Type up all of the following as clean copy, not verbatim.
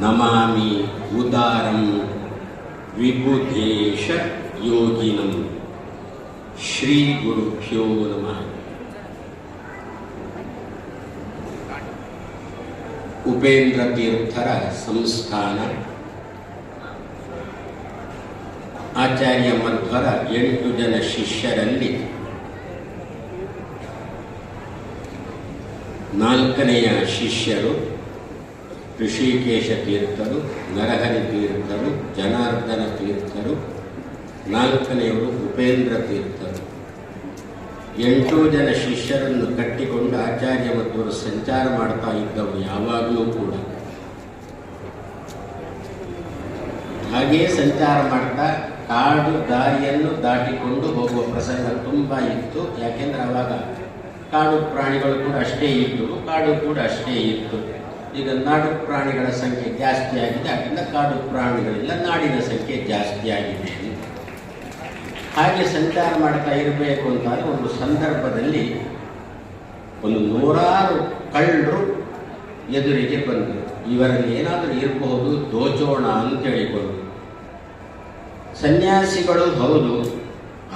ನಮಾಮಿ ಉದಾರಂ ವಿಬುಧೇಶ ಯೋಗಿನಂ. ಶ್ರೀ ಗುರುಭ್ಯೋ ನಮಃ. ಉಪೇಂದ್ರ ತೀರ್ಥರ ಸಂಸ್ಥಾನ ಆಚಾರ್ಯ ಮಧ್ವರ 8 ಜನ ಶಿಷ್ಯರಲ್ಲಿ 4ನೆಯ ಶಿಷ್ಯರು ಋಷಿಕೇಶ ತೀರ್ಥರು, ನರಹರಿ ತೀರ್ಥರು, ಜನಾರ್ದನ ತೀರ್ಥರು, 4ನೆಯವರು ಉಪೇಂದ್ರ ತೀರ್ಥರು. 8 ಜನ ಶಿಷ್ಯರನ್ನು ಕಟ್ಟಿಕೊಂಡು ಆಚಾರ್ಯ ಮಧ್ವರು ಸಂಚಾರ ಮಾಡ್ತಾ ಇದ್ದವರು ಯಾವಾಗಲೂ ಕೂಡ. ಹಾಗೆಯೇ ಸಂಚಾರ ಮಾಡ್ತಾ ಕಾಡು ದಾರಿಯನ್ನು ದಾಟಿಕೊಂಡು ಹೋಗುವ ಪ್ರಸಂಗ ತುಂಬ ಇತ್ತು. ಯಾಕೆಂದ್ರೆ ಆವಾಗ ಕಾಡು ಪ್ರಾಣಿಗಳು ಕೂಡ ಅಷ್ಟೇ ಇದ್ದವು, ಕಾಡು ಕೂಡ ಅಷ್ಟೇ ಇತ್ತು. ಈಗ ನಾಡು ಪ್ರಾಣಿಗಳ ಸಂಖ್ಯೆ ಜಾಸ್ತಿ ಆಗಿದೆ, ಅದರಿಂದ ಕಾಡು ಪ್ರಾಣಿಗಳಿಲ್ಲ, ನಾಡಿನ ಸಂಖ್ಯೆ ಜಾಸ್ತಿ ಆಗಿದೆ. ಹಾಗೆ ಸಂಚಾರ ಮಾಡ್ತಾ ಇರಬೇಕು ಅಂತಾದ್ರೆ ಒಂದು ಸಂದರ್ಭದಲ್ಲಿ ಒಂದು 100 ಕಳ್ಳರು ಎದುರಿಗೆ ಬಂದರು. ಇವರಲ್ಲಿ ಏನಾದರೂ ಇರಬಹುದು, ದೋಚೋಣ ಅಂತ ಹೇಳಿಕೊಂಡು. ಸನ್ಯಾಸಿಗಳು ಹೌದು,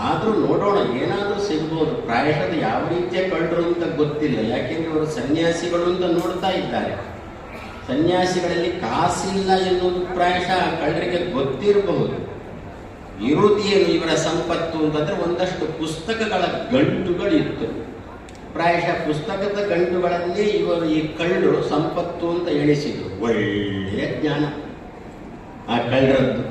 ಆದರೂ ನೋಡೋಣ ಏನಾದರೂ ಸಿಗ್ಬೋದು. ಪ್ರಾಯಶಃ ಯಾವ ರೀತಿಯ ಕಳ್ಳರು ಅಂತ ಗೊತ್ತಿಲ್ಲ, ಯಾಕೆಂದ್ರೆ ಇವರು ಸನ್ಯಾಸಿಗಳು ಅಂತ ನೋಡ್ತಾ ಇದ್ದಾರೆ. ಸನ್ಯಾಸಿಗಳಲ್ಲಿ ಕಾಸಿಲ್ಲ ಎನ್ನುವುದು ಪ್ರಾಯಶಃ ಕಳ್ಳರಿಗೆ ಗೊತ್ತಿರಬಹುದು. ಇರುವುದೇನು ಇವರ ಸಂಪತ್ತು ಅಂತಂದ್ರೆ ಒಂದಷ್ಟು ಪುಸ್ತಕಗಳ ಗಂಟುಗಳಿತ್ತು. ಪ್ರಾಯಶಃ ಪುಸ್ತಕದ ಗಂಟುಗಳನ್ನೇ ಇವರು ಈ ಕಳ್ಳರು ಸಂಪತ್ತು ಅಂತ ಎಣಿಸಿದ್ರು. ಒಳ್ಳೆಯ ಜ್ಞಾನ ಆ ಕಳ್ಳರದ್ದು.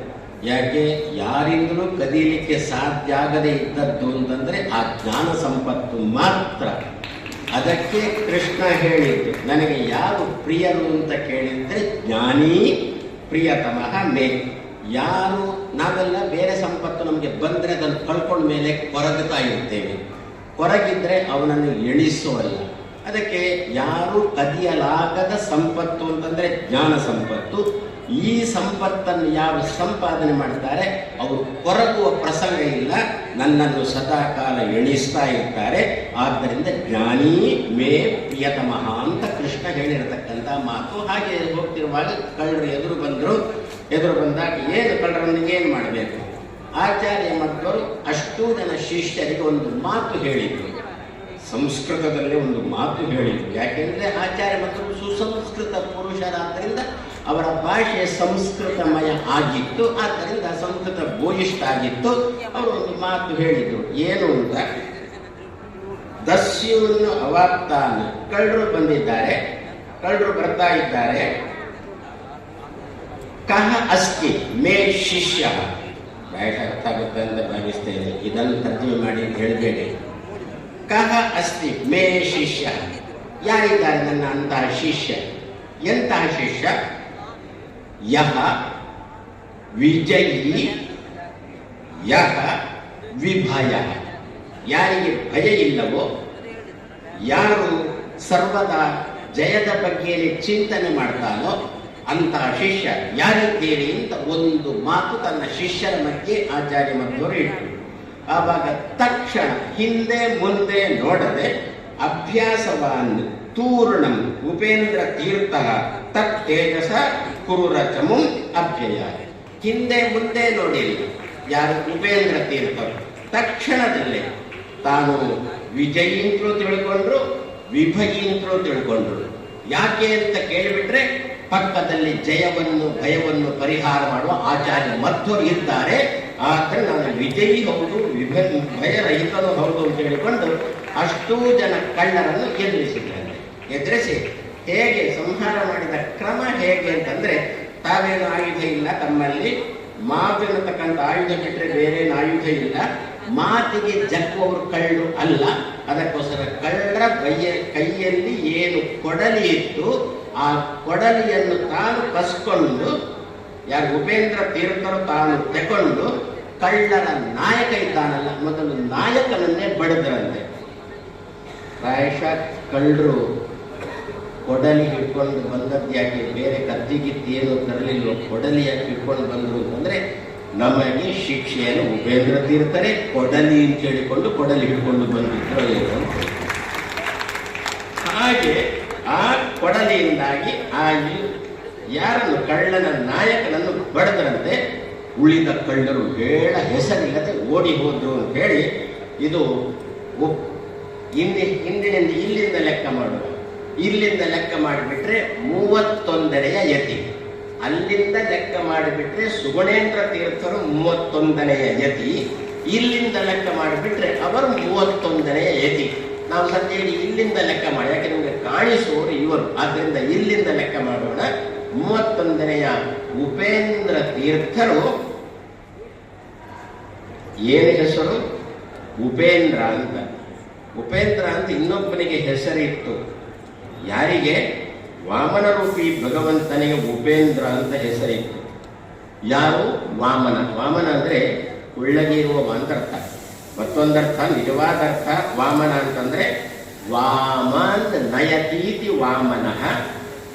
ಯಾಕೆ ಯಾರಿಂದಲೂ ಕದೀಲಿಕ್ಕೆ ಸಾಧ್ಯ ಆಗದೆ ಇದ್ದದ್ದು ಅಂತಂದ್ರೆ ಆ ಜ್ಞಾನ ಸಂಪತ್ತು ಮಾತ್ರ. ಅದಕ್ಕೆ ಕೃಷ್ಣ ಹೇಳಿದ್ದು, ನನಗೆ ಯಾರು ಪ್ರಿಯರು ಅಂತ ಕೇಳಿದ್ರೆ ಜ್ಞಾನಿ ಪ್ರಿಯತಮಃ ಮೇ. ಯಾರು ನಾವೆಲ್ಲ ಬೇರೆ ಸಂಪತ್ತು ನಮಗೆ ಬಂದರೆ ಅದನ್ನು ಕಳ್ಕೊಂಡ ಮೇಲೆ ಕೊರಗುತ್ತಾ ಇರ್ತೇವೆ. ಕೊರಗಿದ್ರೆ ಅವನನ್ನು ಎಣಿಸೋಲ್ಲ. ಅದಕ್ಕೆ ಯಾರು ಕದಿಯಲಾಗದ ಸಂಪತ್ತು ಅಂತಂದ್ರೆ ಜ್ಞಾನ ಸಂಪತ್ತು. ಈ ಸಂಪತ್ತನ್ನು ಯಾರು ಸಂಪಾದನೆ ಮಾಡ್ತಾರೆ ಅವರು ಕೊರಗುವ ಪ್ರಸಂಗ ಇಲ್ಲ, ನನ್ನನ್ನು ಸದಾಕಾಲ ಎಣಿಸ್ತಾ ಇರ್ತಾರೆ. ಆದ್ದರಿಂದ ಜ್ಞಾನಿ ಮೇ ಪ್ರಿಯತಮಃ ಅಂತ ಕೃಷ್ಣ ಹೇಳಿರತಕ್ಕಂಥ ಮಾತು. ಹಾಗೆ ಹೋಗ್ತಿರುವಾಗ ಕಳ್ಳರು ಎದುರು ಬಂದರು. ಎದುರು ಬಂದಾಗ ಏನು ಕಳ್ಳರೊಂದಿಗೆ ಏನು ಮಾಡಬೇಕು? ಆಚಾರ್ಯ ಮಧ್ವರು 8 ಜನ ಶಿಷ್ಯರಿಗೆ ಒಂದು ಮಾತು ಹೇಳಿದರು. ಸಂಸ್ಕೃತದಲ್ಲಿ ಒಂದು ಮಾತು ಹೇಳಿದರು. ಯಾಕೆಂದರೆ ಆಚಾರ್ಯ ಮಧ್ವರು ಸುಸಂಸ್ಕೃತ ಪುರುಷರಾದ್ದರಿಂದ ಅವರ ಭಾಷೆ ಸಂಸ್ಕೃತಮಯ ಆಗಿತ್ತು. ಆದ್ದರಿಂದ ಸಂಸ್ಕೃತ ಭೂಯಿಷ್ಠ ಆಗಿತ್ತು. ಅವರು ಒಂದು ಮಾತು ಹೇಳಿದರು. ಏನು ಅಂತ, ದಸ್ಯುವನ್ನು ಅವಾಪ್ತಾನ, ಕಳ್ಳರು ಬಂದಿದ್ದಾರೆ, ಕಳ್ಳರು ಬರ್ತಾ ಇದ್ದಾರೆ. ಕಹ ಅಸ್ತಿ ಮೇ ಶಿಷ್ಯ. ಭಾಷೆ ಅರ್ಥ ಆಗುತ್ತೆ ಅಂತ ಭಾವಿಸ್ತೇನೆ, ಇದನ್ನು ತರ್ಜಮೆ ಮಾಡಿ ಹೇಳಬೇಡಿ. ಕಹ ಅಸ್ತಿ ಮೇ ಶಿಷ್ಯ, ಯಾರಿದ್ದಾರೆ ನನ್ನ ಅಂತಹ ಶಿಷ್ಯ? ಎಂತಹ ಶಿಷ್ಯ? ಯಹ ವಿಜಯಿ ಯಹ ವಿಭಯ. ಯಾರಿಗೆ ಭಯ ಇಲ್ಲವೋ, ಯಾರು ಸರ್ವದಾ ಜಯದ ಬಗ್ಗೆ ಚಿಂತನೆ ಮಾಡ್ತಾನೋ ಅಂತಹ ಶಿಷ್ಯ ಯಾರಿದ್ದೀರಿ ಅಂತ ಒಂದು ಮಾತು ತನ್ನ ಶಿಷ್ಯರ ಮಧ್ಯೆ ಆಚಾರ್ಯ ಮಧ್ವರು ಇಟ್ಟರು. ಆವಾಗ ತಕ್ಷಣ ಹಿಂದೆ ಮುಂದೆ ನೋಡದೆ ಅಭ್ಯಾಸವಾನ್ ತೂರ್ಣಂ ಉಪೇಂದ್ರ ತೀರ್ಥ ತತ್ ತೇಜಸ ಕುರುರಚಮುಂ ಅಭ್ಯಯ. ಹಿಂದೆ ಮುಂದೆ ನೋಡಿಲ್ಲ ಯಾರು ಉಪೇಂದ್ರ ತೀರ್ಥರು. ತಕ್ಷಣದಲ್ಲೇ ತಾನು ವಿಜಯಿ ಅಂತಲೂ ತಿಳ್ಕೊಂಡ್ರು, ವಿಭಯಿ ಅಂತಲೂ ತಿಳ್ಕೊಂಡ್ರು. ಯಾಕೆ ಅಂತ ಕೇಳಿಬಿಟ್ರೆ ಪಕ್ಕದಲ್ಲಿ ಜಯವನ್ನು ಭಯವನ್ನು ಪರಿಹಾರ ಮಾಡುವ ಆಚಾರ್ಯ ಮಧ್ವರು ಇದ್ದಾರೆ. ಆದರೆ ನಾನು ವಿಜಯಿ ಹೌದು, ಭಯರಹಿತನೂ ಹೌದು ಅಂತ ಹೇಳಿಕೊಂಡು 8 ಜನ ಕಳ್ಳರನ್ನು ಎದುರಿಸಿದ್ದಾರೆ. ಎದುರಿಸಿ ಹೇಗೆ ಸಂಹಾರ ಮಾಡಿದ ಕ್ರಮ ಹೇಗೆ ಅಂತಂದ್ರೆ, ತಾವೇನು ಆಯುಧ ಇಲ್ಲ ತಮ್ಮಲ್ಲಿ, ಮಾತು ಅನ್ನತಕ್ಕಂಥ ಆಯುಧ ಬಿಟ್ಟರೆ ಬೇರೇನು ಆಯುಧ ಇಲ್ಲ. ಮಾತಿಗೆ ಜಗ್ಗುವವರು ಕಳ್ಳು ಅಲ್ಲ. ಅದಕ್ಕೋಸ್ಕರ ಕಳ್ಳರ ಕೈಯಲ್ಲಿ ಏನು ಕೊಡಲಿ ಇತ್ತು ಆ ಕೊಡಲಿಯನ್ನು ತಾನು ಕಸ್ಕೊಂಡು, ಯಾರು ಉಪೇಂದ್ರ ತೀರ್ಥರು ತಾನು ತಗೊಂಡು ಕಳ್ಳರ ನಾಯಕ ಇದ್ದಾನಲ್ಲ, ಮೊದಲು ನಾಯಕನನ್ನೇ ಬಡಿದ್ರಂತೆ. ಪ್ರಾಯಶಃ ಕಳ್ಳರು ಕೊಡಲಿ ಹಿಡ್ಕೊಂಡು ಬಂದದ್ದು ಯಾಕೆ, ಬೇರೆ ಕತ್ತಿಗಿತ್ತಿ ಏನು ತರಲಿಲ್ಲ, ಕೊಡಲಿ ಯಾಕೆ ಹಿಡ್ಕೊಂಡು ಬಂದರು ಅಂತಂದ್ರೆ, ನಮಗೆ ಶಿಕ್ಷೆಯನ್ನು ಉಪೇಂದ್ರ ತೀರ್ಥರೇ ಕೊಡಲಿ ಅಂತ ಹೇಳಿಕೊಂಡು ಕೊಡಲಿ ಹಿಡ್ಕೊಂಡು ಬಂದಿದ್ರು ಏನು. ಹಾಗೆ ಆ ಕೊಡಲಿಯಿಂದಾಗಿ ಆ ಯಾರನ್ನು? ಕಳ್ಳನ ನಾಯಕನನ್ನು ಬಡದರಂತೆ. ಉಳಿದ ಕಳ್ಳರು ಹೇಳ ಹೆಸರಿಲ್ಲದೆ ಓಡಿ ಹೋದ್ರು ಅಂತ ಹೇಳಿ ಇದು ಹಿಂದಿನಿಂದ ಇಲ್ಲಿಂದ ಲೆಕ್ಕ ಮಾಡುವ. ಇಲ್ಲಿಂದ ಲೆಕ್ಕ ಮಾಡಿಬಿಟ್ರೆ 31ನೆಯ ಯತಿ, ಅಲ್ಲಿಂದ ಲೆಕ್ಕ ಮಾಡಿಬಿಟ್ರೆ ಸುಗುಣೇಂದ್ರ ತೀರ್ಥರು 31ನೆಯ ಯತಿ, ಇಲ್ಲಿಂದ ಲೆಕ್ಕ ಮಾಡಿಬಿಟ್ರೆ ಅವರು 31ನೆಯ ಯತಿ. ನಾವು ಸದ್ಯ ಇಲ್ಲಿಂದ ಲೆಕ್ಕ ಮಾಡಿ, ಯಾಕೆ ನಿಮಗೆ ಕಾಣಿಸುವವರು ಇವರು, ಆದ್ದರಿಂದ ಇಲ್ಲಿಂದ ಲೆಕ್ಕ ಮಾಡೋಣ. 31ನೆಯ ಉಪೇಂದ್ರ ತೀರ್ಥರು. ಏನು ಹೆಸರು? ಉಪೇಂದ್ರ ಅಂತ. ಉಪೇಂದ್ರ ಅಂತ ಇನ್ನೊಬ್ಬನಿಗೆ ಹೆಸರಿತ್ತು. ಯಾರಿಗೆ? ವಾಮನ ರೂಪಿ ಭಗವಂತನಿಗೆ ಉಪೇಂದ್ರ ಅಂತ ಹೆಸರಿತ್ತು. ಯಾರು? ವಾಮನ. ವಾಮನ ಅಂದ್ರೆ ಉಳ್ಳಗೆ ಇರುವ ಅಂತ ಅರ್ಥ. ಮತ್ತೊಂದರ್ಥ, ನಿಜವಾದ ಅರ್ಥ ವಾಮನ ಅಂತಂದ್ರೆ ವಾಮನ್ ನಯತೀತಿ ವಾಮನಃ,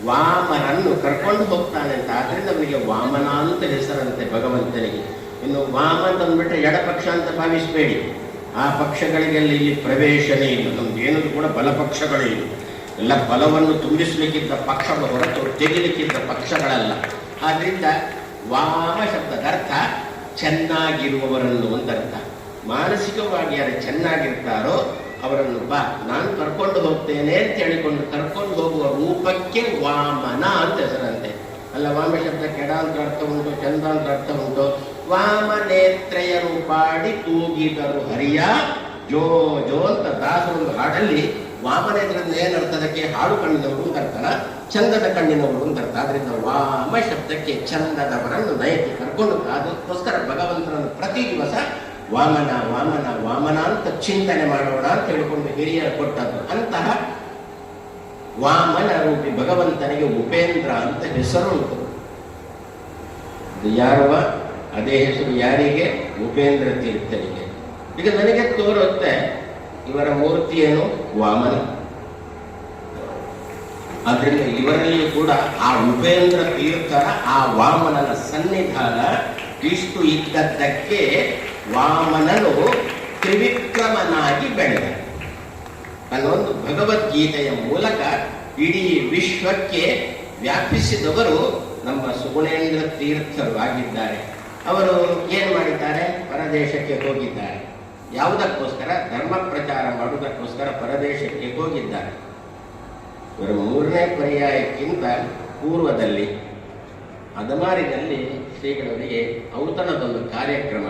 ವಾಮನನ್ನು ಕರ್ಕೊಂಡು ಹೋಗ್ತಾನೆ ಅಂತ. ಆದ್ರಿಂದ ಅವನಿಗೆ ವಾಮನ ಅಂತ ಹೆಸರಂತೆ ಭಗವಂತನಿಗೆ. ಇನ್ನು ವಾಮ ಅಂತ ಅಂದ್ಬಿಟ್ರೆ ಎಡಪಕ್ಷ ಅಂತ ಭಾವಿಸಬೇಡಿ. ಆ ಪಕ್ಷಗಳಿಗೆಲ್ಲ ಇಲ್ಲಿ ಪ್ರವೇಶನೇ ಇಲ್ಲ. ನಮ್ದೇನು ಕೂಡ ಬಲಪಕ್ಷಗಳೇ ಇಲ್ಲ. ಎಲ್ಲ ಬಲವನ್ನು ತುಂಬಿಸಲಿಕ್ಕಿದ್ದ ಪಕ್ಷಗಳು ಹೊರತು ತೆಗಿಲಿಕ್ಕಿದ್ದ ಪಕ್ಷಗಳಲ್ಲ. ಆದ್ರಿಂದ ವಾಮ ಶಬ್ದದ ಅರ್ಥ ಚೆನ್ನಾಗಿರುವವರನ್ನು ಅಂತ ಅರ್ಥ. ಮಾನಸಿಕವಾಗಿ ಯಾರು ಚೆನ್ನಾಗಿರ್ತಾರೋ ಅವರನ್ನು ಬಾ, ನಾನು ಕರ್ಕೊಂಡು ಹೋಗ್ತೇನೆ ಅಂತ ಹೇಳಿಕೊಂಡು ಕರ್ಕೊಂಡು ಹೋಗುವ ರೂಪಕ್ಕೆ ವಾಮನ ಅಂತ ಹೆಸರಂತೆ. ಅಲ್ಲ, ವಾಮ ಶಬ್ದ ಕೆಡ ಅಂತ ಅರ್ಥ ಉಂಟು, ಚಂದ ಅಂತ ಅರ್ಥ ಉಂಟು. ವಾಮನೇತ್ರಯ ರೂಪಾಡಿ ತೂಗಿದರು ಹರಿಯ ಜೋ ಜೋ ಅಂತ ದಾಸರೊಂದು ಹಾಡಲ್ಲಿ ವಾಮನೇತ್ರದಿಂದ ಏನರ್ಥ? ಅದಕ್ಕೆ ಹಾಡು ಕಣ್ಣಿನವರು ಅಂತ ಅರ್ಥನ, ಚಂದದ ಕಣ್ಣಿನವರು ಅಂತ ಅರ್ಥ. ಆದ್ರಿಂದ ವಾಮ ಶಬ್ದಕ್ಕೆ ಚಂದದವರನ್ನು ನಯಕ್ಕೆ ಕರ್ಕೊಂಡು, ಅದಕ್ಕೋಸ್ಕರ ಭಗವಂತನನ್ನು ಪ್ರತಿ ದಿವಸ ವಾಮನ ವಾಮನ ವಾಮನ ಅಂತ ಚಿಂತನೆ ಮಾಡೋಣ ಅಂತ ಹೇಳಿಕೊಂಡು ಹಿರಿಯರು ಕೊಟ್ಟದ್ದು. ಅಂತಹ ವಾಮನ ರೂಪಿ ಭಗವಂತನಿಗೆ ಉಪೇಂದ್ರ ಅಂತ ಹೆಸರು ಉಂಟು. ಯಾರುವ ಅದೇ ಹೆಸರು ಯಾರಿಗೆ? ಉಪೇಂದ್ರ ತೀರ್ಥರಿಗೆ. ಈಗ ನನಗೆ ತೋರುತ್ತೆ ಇವರ ಮೂರ್ತಿ ಏನು? ವಾಮನ. ಆದ್ರಿಂದ ಇವರಲ್ಲಿ ಕೂಡ ಆ ಉಪೇಂದ್ರ ತೀರ್ಥರ ಆ ವಾಮನನ ಸನ್ನಿಧಾನ ಇಷ್ಟು ಇದ್ದದ್ದಕ್ಕೆ ವಾಮನನು ತ್ರಿವಿಕ್ರಮನಾಗಿ ಬೆಳೆದ ಅನ್ನೊಂದು ಭಗವದ್ಗೀತೆಯ ಮೂಲಕ ಇಡೀ ವಿಶ್ವಕ್ಕೆ ವ್ಯಾಪಿಸಿದವರು ನಮ್ಮ ಸುಗುಣೇಂದ್ರ ತೀರ್ಥರು ಆಗಿದ್ದಾರೆ. ಅವರು ಏನು ಮಾಡಿದ್ದಾರೆ? ಪರದೇಶಕ್ಕೆ ಹೋಗಿದ್ದಾರೆ. ಯಾವುದಕ್ಕೋಸ್ಕರ? ಧರ್ಮ ಪ್ರಚಾರ ಮಾಡುವುದಕ್ಕೋಸ್ಕರ ಪರದೇಶಕ್ಕೆ ಹೋಗಿದ್ದಾರೆ. ಇವರ 3ನೇ ಪರ್ಯಾಯಕ್ಕಿಂತ ಪೂರ್ವದಲ್ಲಿ ಅದಮಾರಿನಲ್ಲಿ ಶ್ರೀಗಳವರಿಗೆ ಔತಣದೊಂದು ಕಾರ್ಯಕ್ರಮ,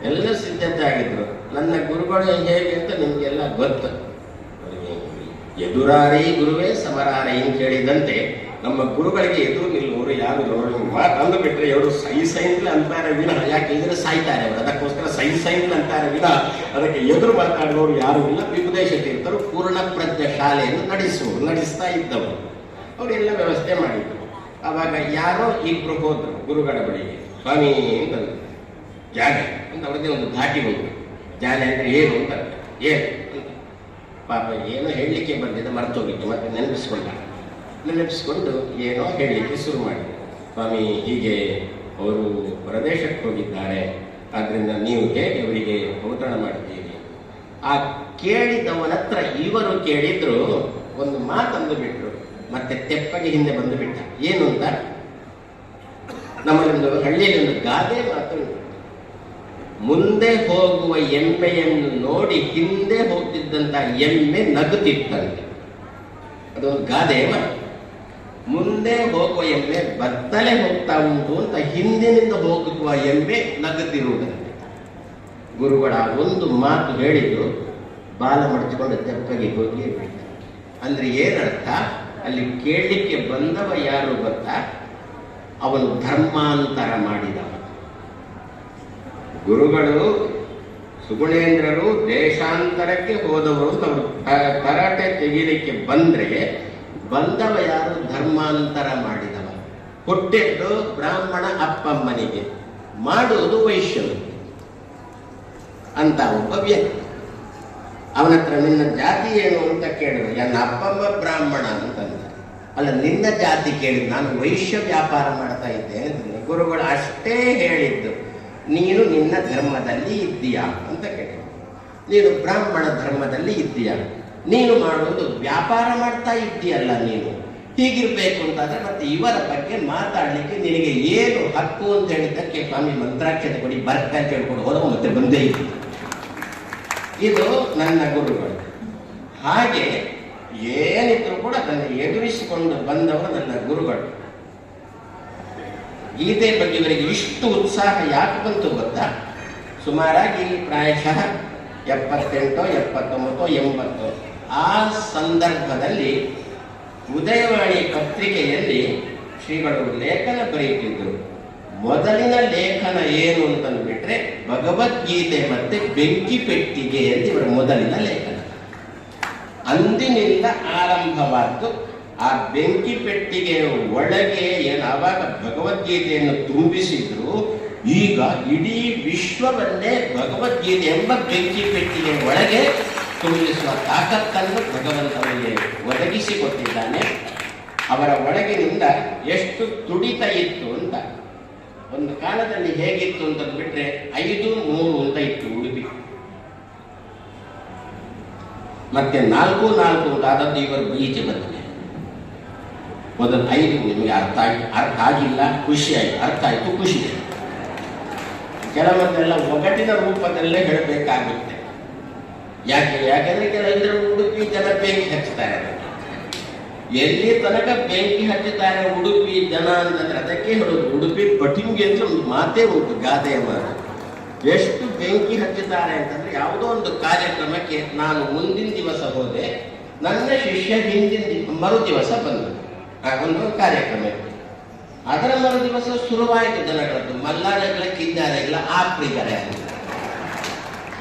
ಎಲ್ಲ ಸಿದ್ಧತೆ ಆಗಿದ್ರು. ನನ್ನ ಗುರುಗಳು ಹೇಗೆ ಅಂತ ನಿಮಗೆಲ್ಲ ಗೊತ್ತು. ಎದುರಾರಿ ಗುರುವೇ ಸಮರಾರಿ ಅಂತ ಹೇಳಿದಂತೆ ನಮ್ಮ ಗುರುಗಳಿಗೆ ಎದುರು ನಿಲ್ಲುವರು ಯಾರು ಮಾತಂದು ಬಿಟ್ಟರೆ ಅವರು ಸೈನ್ಸ್ಲ ಅಂತಾರೆ ವಿನ, ಯಾಕೆ ಇದ್ರೆ ಸಾಯ್ತಾರೆ ಅವರು, ಅದಕ್ಕೋಸ್ಕರ ಸೈನ್ಸ್ ಅಂತಾರೆ ವಿನ ಅದಕ್ಕೆ ಎದುರು ಮಾತಾಡುವವರು ಯಾರು ಇಲ್ಲ. ವಿಭುದೇಶ ತೀರ್ಥರು ಪೂರ್ಣ ಪ್ರಜ್ಞ ಶಾಲೆಯನ್ನು ನಡೆಸ್ತಾ ಇದ್ದವರು. ಅವರೆಲ್ಲ ವ್ಯವಸ್ಥೆ ಮಾಡಿದ್ರು. ಆವಾಗ ಯಾರೋ ಇಬ್ರು ಹೋದ್ರು ಗುರುಗಳ ಬಳಿಗೆ. ಸ್ವಾಮಿ ಅಂತ ಜಾನೆ ಅಂತ ಅವ್ರದ್ದೇ ಒಂದು ಧಾಟಿ ಹೋಗ್ರು. ಜಾನೆ ಅಂದ್ರೆ ಏನು ಅಂತ ಏನು ಅಂತ. ಪಾಪ ಏನೋ ಹೇಳಲಿಕ್ಕೆ ಬಂದಿದ್ದ ಮರ್ತೋಗಿತ್ತು, ಮತ್ತೆ ನೆನಪಿಸ್ಕೊಂಡು ಏನೋ ಹೇಳಲಿಕ್ಕೆ ಶುರು ಮಾಡಿದ್ರು. ಸ್ವಾಮಿ, ಹೀಗೆ ಅವರು ಪ್ರದೇಶಕ್ಕೆ ಹೋಗಿದ್ದಾರೆ, ಆದ್ರಿಂದ ನೀವು ಹೇಗೆ ಅವರಿಗೆ ಔತಣ ಮಾಡ್ತೀರಿ? ಆ ಕೇಳಿದವನ ಹತ್ರ ಇವರು ಕೇಳಿದ್ರು, ಒಂದು ಮಾತಂದು ಬಿಟ್ರು, ಮತ್ತೆ ತೆಪ್ಪಗೆ ಹಿಂದೆ ಬಂದು ಬಿಟ್ಟ. ಏನು ಅಂತ? ನಮ್ಮಲ್ಲೊಂದು ಹಳ್ಳಿಯಲ್ಲಿ ಒಂದು ಗಾದೆ ಮಾತು, ಮುಂದೆ ಹೋಗುವ ಎಮ್ಮೆಯನ್ನು ನೋಡಿ ಹಿಂದೆ ಹೋಗ್ತಿದ್ದಂತ ಎಮ್ಮೆ ನಗುತ್ತಿತ್ತಂತೆ. ಅದೊಂದು ಗಾದೆ ಮಾತು. ಮುಂದೆ ಹೋಗುವ ಎಮ್ಮೆ ಬತ್ತಲೆ ಹೋಗ್ತಾ ಉಂಟು ಅಂತ ಹಿಂದಿನಿಂದ ಹೋಗುವ ಎಮ್ಮೆ ನಗುತ್ತಿರುವುದಂತೆ. ಗುರುಗಳ ಒಂದು ಮಾತು ಹೇಳಿದ್ರು, ಬಾಲ ಮಡಚಿಕೊಂಡು ತೆಪ್ಪಗೆ ಹೋಗಿ ಬಿಟ್ಟ. ಅಂದ್ರೆ ಏನರ್ಥ? ಅಲ್ಲಿ ಕೇಳಲಿಕ್ಕೆ ಬಂದವ ಯಾರು ಗೊತ್ತಾ? ಅವನು ಧರ್ಮಾಂತರ ಮಾಡಿದವ. ಗುರುಗಳು ಸುಗುಣೇಂದ್ರರು ದೇಶಾಂತರಕ್ಕೆ ಹೋದವರು. ಅವರು ತರಾಟೆ ತೆಗೀಲಿಕ್ಕೆ ಬಂದ್ರೆ ಬಂದವ ಯಾರು? ಧರ್ಮಾಂತರ ಮಾಡಿದವ. ಕೊಟ್ಟಿದ್ದು ಬ್ರಾಹ್ಮಣ ಅಪ್ಪಮ್ಮನಿಗೆ, ಮಾಡುವುದು ವೈಶ್ಯರು ಅಂತ ಒಬ್ಬ ವ್ಯಕ್ತಿ. ಅವನ ಹತ್ರ ನಿನ್ನ ಜಾತಿ ಏನು ಅಂತ ಕೇಳಿದ್ರು. ನನ್ನ ಅಪ್ಪಮ್ಮ ಬ್ರಾಹ್ಮಣ ಅಂತಂದ. ಅಲ್ಲ, ನಿನ್ನ ಜಾತಿ ಕೇಳಿದ್, ನಾನು ವೈಶ್ಯ ವ್ಯಾಪಾರ ಮಾಡ್ತಾ ಇದ್ದೆ ಅಂತಂದ್ರೆ. ಗುರುಗಳು ಅಷ್ಟೇ ಹೇಳಿದ್ದು, ನೀನು ನಿನ್ನ ಧರ್ಮದಲ್ಲಿ ಇದ್ದೀಯಾ ಅಂತ ಕೇಳಿದ್ರು. ನೀನು ಬ್ರಾಹ್ಮಣ ಧರ್ಮದಲ್ಲಿ ಇದ್ದೀಯಾ? ನೀನು ಮಾಡುವುದು ವ್ಯಾಪಾರ ಮಾಡ್ತಾ ಇದ್ದೀಯಲ್ಲ, ನೀನು ಹೀಗಿರ್ಬೇಕು ಅಂತಾದ್ರೆ ಮತ್ತೆ ಇವರ ಬಗ್ಗೆ ಮಾತಾಡ್ಲಿಕ್ಕೆ ನಿನಗೆ ಏನು ಹಕ್ಕು ಅಂತ ಹೇಳಿದ್ದಕ್ಕೆ ಸ್ವಾಮಿ ಮಂತ್ರಾಕ್ಷತೆ ಕೊಡಿ ಬರ್ಕ ಅಂತ ಹೇಳ್ಕೊಂಡು ಹೋದ ಮತ್ತೆ ಬಂದೇ ಇತ್ತು. ಇದು ನನ್ನ ಗುರುಗಳು. ಹಾಗೆ ಏನಿದ್ರು ಕೂಡ ಅದನ್ನು ಎದುರಿಸಿಕೊಂಡು ಬಂದವರು ನನ್ನ ಗುರುಗಳು. ಗೀತೆ ಬಗ್ಗೆ ಇವರಿಗೆ ಇಷ್ಟು ಉತ್ಸಾಹ ಯಾಕೆ ಬಂತು ಗೊತ್ತಾ? ಸುಮಾರಾಗಿ ಪ್ರಾಯಶಃ 78, 79, 80 ಆ ಸಂದರ್ಭದಲ್ಲಿ ಉದಯವಾಣಿ ಪತ್ರಿಕೆಯಲ್ಲಿ ಶ್ರೀಗಳು ಲೇಖನ ಬರೆಯುತ್ತಿದ್ದರು. ಮೊದಲಿನ ಲೇಖನ ಏನು ಅಂತಂದ್ಬಿಟ್ರೆ ಭಗವದ್ಗೀತೆ ಮತ್ತೆ ಬೆಂಕಿ ಪೆಟ್ಟಿಗೆ ಅಂತ ಇವರ ಮೊದಲಿನ ಲೇಖನ. ಅಂದಿನಿಂದ ಆರಂಭವಾದ್ದು. ಆ ಬೆಂಕಿ ಪೆಟ್ಟಿಗೆಯ ಒಳಗೆ ಏನು ಆವಾಗ ಭಗವದ್ಗೀತೆಯನ್ನು ತುಂಬಿಸಿದ್ರು, ಈಗ ಇಡೀ ವಿಶ್ವವನ್ನೇ ಭಗವದ್ಗೀತೆ ಎಂಬ ಬೆಂಕಿ ಪೆಟ್ಟಿಗೆ ಒಳಗೆ ತುಂಬಿಸುವ ತಾಕತ್ತನ್ನು ಭಗವಂತನಿಗೆ ಒದಗಿಸಿಕೊಟ್ಟಿದ್ದಾನೆ. ಅವರ ಒಳಗಿನಿಂದ ಎಷ್ಟು ತುಡಿತ ಇತ್ತು ಅಂತ. ಒಂದು ಕಾಲದಲ್ಲಿ ಹೇಗಿತ್ತು ಅಂತಂದ್ಬಿಟ್ರೆ 5-3 ಅಂತ ಇತ್ತು ಉಡುಪಿ, ಮತ್ತೆ 4-4 ಅಂತ ಆದದ್ದು ಇವರು ಈಚೆ ಬಂದಿದೆ. ಮೊದಲು 5 ನಿಮಗೆ ಅರ್ಥ ಆಗಿಲ್ಲ, ಖುಷಿ ಆಯ್ತು, ಅರ್ಥ ಆಯ್ತು, ಖುಷಿ. ಕೆಲವೊಂದೆಲ್ಲ ಒಗಟಿನ ರೂಪದಲ್ಲೇ ಹೇಳಬೇಕಾಗುತ್ತೆ. ಯಾಕೆಂದ್ರೆ ಕೆಲವೊಂದ್ರೆ ಉಡುಪಿ ಜನ ಬೆಂಕಿ ಹಚ್ಚುತ್ತಾರೆ. ಎಲ್ಲಿ ತನಕ ಬೆಂಕಿ ಹಚ್ಚುತ್ತಾರೆ ಉಡುಪಿ ಜನ ಅಂತಂದ್ರೆ ಅದಕ್ಕೆ ಹೇಳೋದು ಉಡುಪಿ ಪಟಿಂಗಿ ಅಂತ ಒಂದು ಮಾತೇ ಉಂಟು, ಗಾದೆಯ ಮಾತು. ಎಷ್ಟು ಬೆಂಕಿ ಹಚ್ಚುತ್ತಾರೆ ಅಂತಂದ್ರೆ ಯಾವುದೋ ಒಂದು ಕಾರ್ಯಕ್ರಮಕ್ಕೆ ನಾನು ಮುಂದಿನ ದಿವಸ ಹೋದೆ, ನನ್ನ ಶಿಷ್ಯ ಹಿಂದಿನ ಮರು ದಿವಸ ಬಂದರು ಒಂದು ಕಾರ್ಯಕ್ರಮಕ್ಕೆ. ಅದರ ಮರು ದಿವಸ ಶುರುವಾಯಿತು ಜನಗಳದ್ದು, ಮಲ್ಲಾಡಗಳಕ್ಕಿದ್ದಾರೆ ಇಲ್ಲ ಆಪ್ರಿದ್ದಾರೆ ಅಂತ.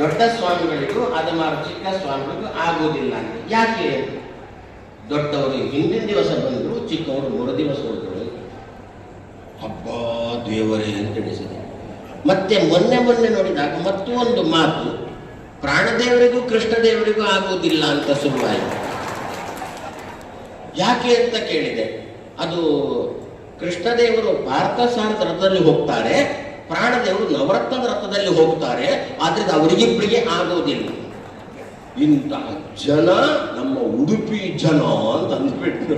ದೊಡ್ಡ ಸ್ವಾಮಿಗಳಿಗೂ ಅದು ಮಾರು ಚಿಕ್ಕ ಸ್ವಾಮಿಗಳಿಗೂ ಆಗುವುದಿಲ್ಲ ಅಂತ. ಯಾಕೆ? ದೊಡ್ಡವರು ಹಿಂದಿನ ದಿವಸ ಬಂದರು, ಚಿಕ್ಕವರು ಮರು ದಿವಸ ಹೋದರು. ಹಬ್ಬ ದೇವರೇ ಅಂತ ಎಣಿಸಿದೆ. ಮತ್ತೆ ಮೊನ್ನೆ ನೋಡಿದಾಗ ಮತ್ತೂ ಒಂದು ಮಾತು, ಪ್ರಾಣದೇವರಿಗೂ ಕೃಷ್ಣದೇವರಿಗೂ ಆಗುವುದಿಲ್ಲ ಅಂತ ಶುರುವಾಯಿತು. ಯಾಕೆ ಅಂತ ಕೇಳಿದೆ. ಅದು ಕೃಷ್ಣದೇವರು ಪಾರ್ಥಸಾರದ ರಥದಲ್ಲಿ ಹೋಗ್ತಾರೆ, ಪ್ರಾಣದೇವರು ನವರತ್ನದ ರಥದಲ್ಲಿ ಹೋಗ್ತಾರೆ, ಆದ್ರಿಂದ ಅವರಿಗಿಬ್ಬರಿಗೆ ಆಗೋದಿಲ್ಲ. ಇಂತಹ ಜನ ನಮ್ಮ ಉಡುಪಿ ಜನ ಅಂತ ಅಂದ್ಬಿಟ್ರು.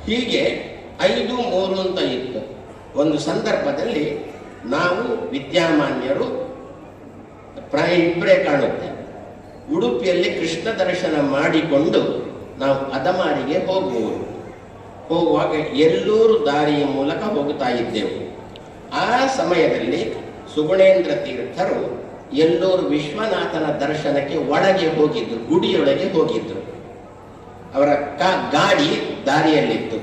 ಹೀಗೆ 5-3 ಅಂತ ಇತ್ತು. ಒಂದು ಸಂದರ್ಭದಲ್ಲಿ ನಾವು ವಿದ್ಯಾಮಾನ್ಯರು ಇಬ್ಬರೇ ಕಾಣುತ್ತೆ. ಉಡುಪಿಯಲ್ಲಿ ಕೃಷ್ಣ ದರ್ಶನ ಮಾಡಿಕೊಂಡು ನಾವು ಅದಮಾರಿಗೆ ಹೋಗುವಾಗ ಎಲ್ಲೂರು ದಾರಿಯ ಮೂಲಕ ಹೋಗುತ್ತಾ ಇದ್ದೆವು. ಆ ಸಮಯದಲ್ಲಿ ಸುಗುಣೇಂದ್ರ ತೀರ್ಥರು ಎಲ್ಲೂರು ವಿಶ್ವನಾಥನ ದರ್ಶನಕ್ಕೆ ಒಳಗೆ ಹೋಗಿದ್ರು, ಗುಡಿಯೊಳಗೆ ಹೋಗಿದ್ರು. ಅವರ ಗಾಡಿ ದಾರಿಯಲ್ಲಿತ್ತು.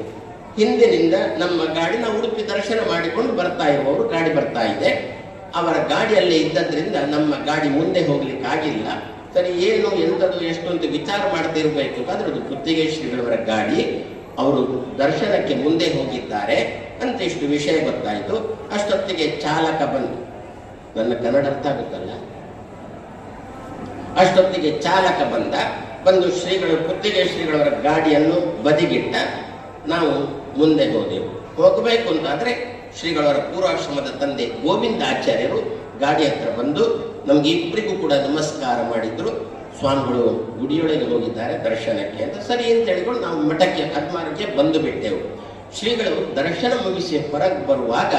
ಹಿಂದಿನಿಂದ ನಮ್ಮ ಗಾಡಿ, ನಾವು ಉಡುಪಿ ದರ್ಶನ ಮಾಡಿಕೊಂಡು ಬರ್ತಾ ಇರುವವರು ಗಾಡಿ ಬರ್ತಾ ಇದೆ. ಅವರ ಗಾಡಿಯಲ್ಲಿ ಇದ್ದದ್ರಿಂದ ನಮ್ಮ ಗಾಡಿ ಮುಂದೆ ಹೋಗ್ಲಿಕ್ಕೆ ಆಗಿಲ್ಲ. ಸರಿ, ಏನು ಎಂಥದ್ದು ಎಷ್ಟು ಅಂತ ವಿಚಾರ ಮಾಡ್ತಿರ್ಬೇಕು. ಆದ್ರೆ ಅದು ಗುತ್ತಿಗೆ ಶ್ರೀಗಳವರ ಗಾಡಿ, ಅವರು ದರ್ಶನಕ್ಕೆ ಮುಂದೆ ಹೋಗಿದ್ದಾರೆ ಅಂತ ಇಷ್ಟು ವಿಷಯ ಗೊತ್ತಾಯಿತು. ಅಷ್ಟೊತ್ತಿಗೆ ಚಾಲಕ ಬಂದು, ನನ್ನ ಕನ್ನಡ ಅರ್ಥ ಆಗುತ್ತಲ್ಲ, ಅಷ್ಟೊತ್ತಿಗೆ ಚಾಲಕ ಬಂದು ಶ್ರೀಗಳು ಗುತ್ತಿಗೆ ಶ್ರೀಗಳವರ ಗಾಡಿಯನ್ನು ಬದಿಗಿಟ್ಟ. ನಾವು ಮುಂದೆ ಹೋದೆವು. ಹೋಗಬೇಕು ಅಂತಾದ್ರೆ ಶ್ರೀಗಳವರ ಪೂರ್ವಾಶ್ರಮದ ತಂದೆ ಗೋವಿಂದಾಚಾರ್ಯರು ಗಾಡಿ ಹತ್ರ ಬಂದು ನಮ್ಗೆ ಇಬ್ಬರಿಗೂ ಕೂಡ ನಮಸ್ಕಾರ ಮಾಡಿದ್ರು. ಸ್ವಾಮಿಗಳು ಗುಡಿಯೊಳಗೆ ಹೋಗಿದ್ದಾರೆ ದರ್ಶನಕ್ಕೆ ಅಂತ. ಸರಿ ಅಂತ ಹೇಳಿಕೊಂಡು ನಾವು ಮಠಕ್ಕೆ ಹದ್ಮಾರಕ್ಕೆ ಬಂದು ಬಿಟ್ಟೆವು. ಶ್ರೀಗಳು ದರ್ಶನ ಮುಗಿಸಿ ಹೊರಗೆ ಬರುವಾಗ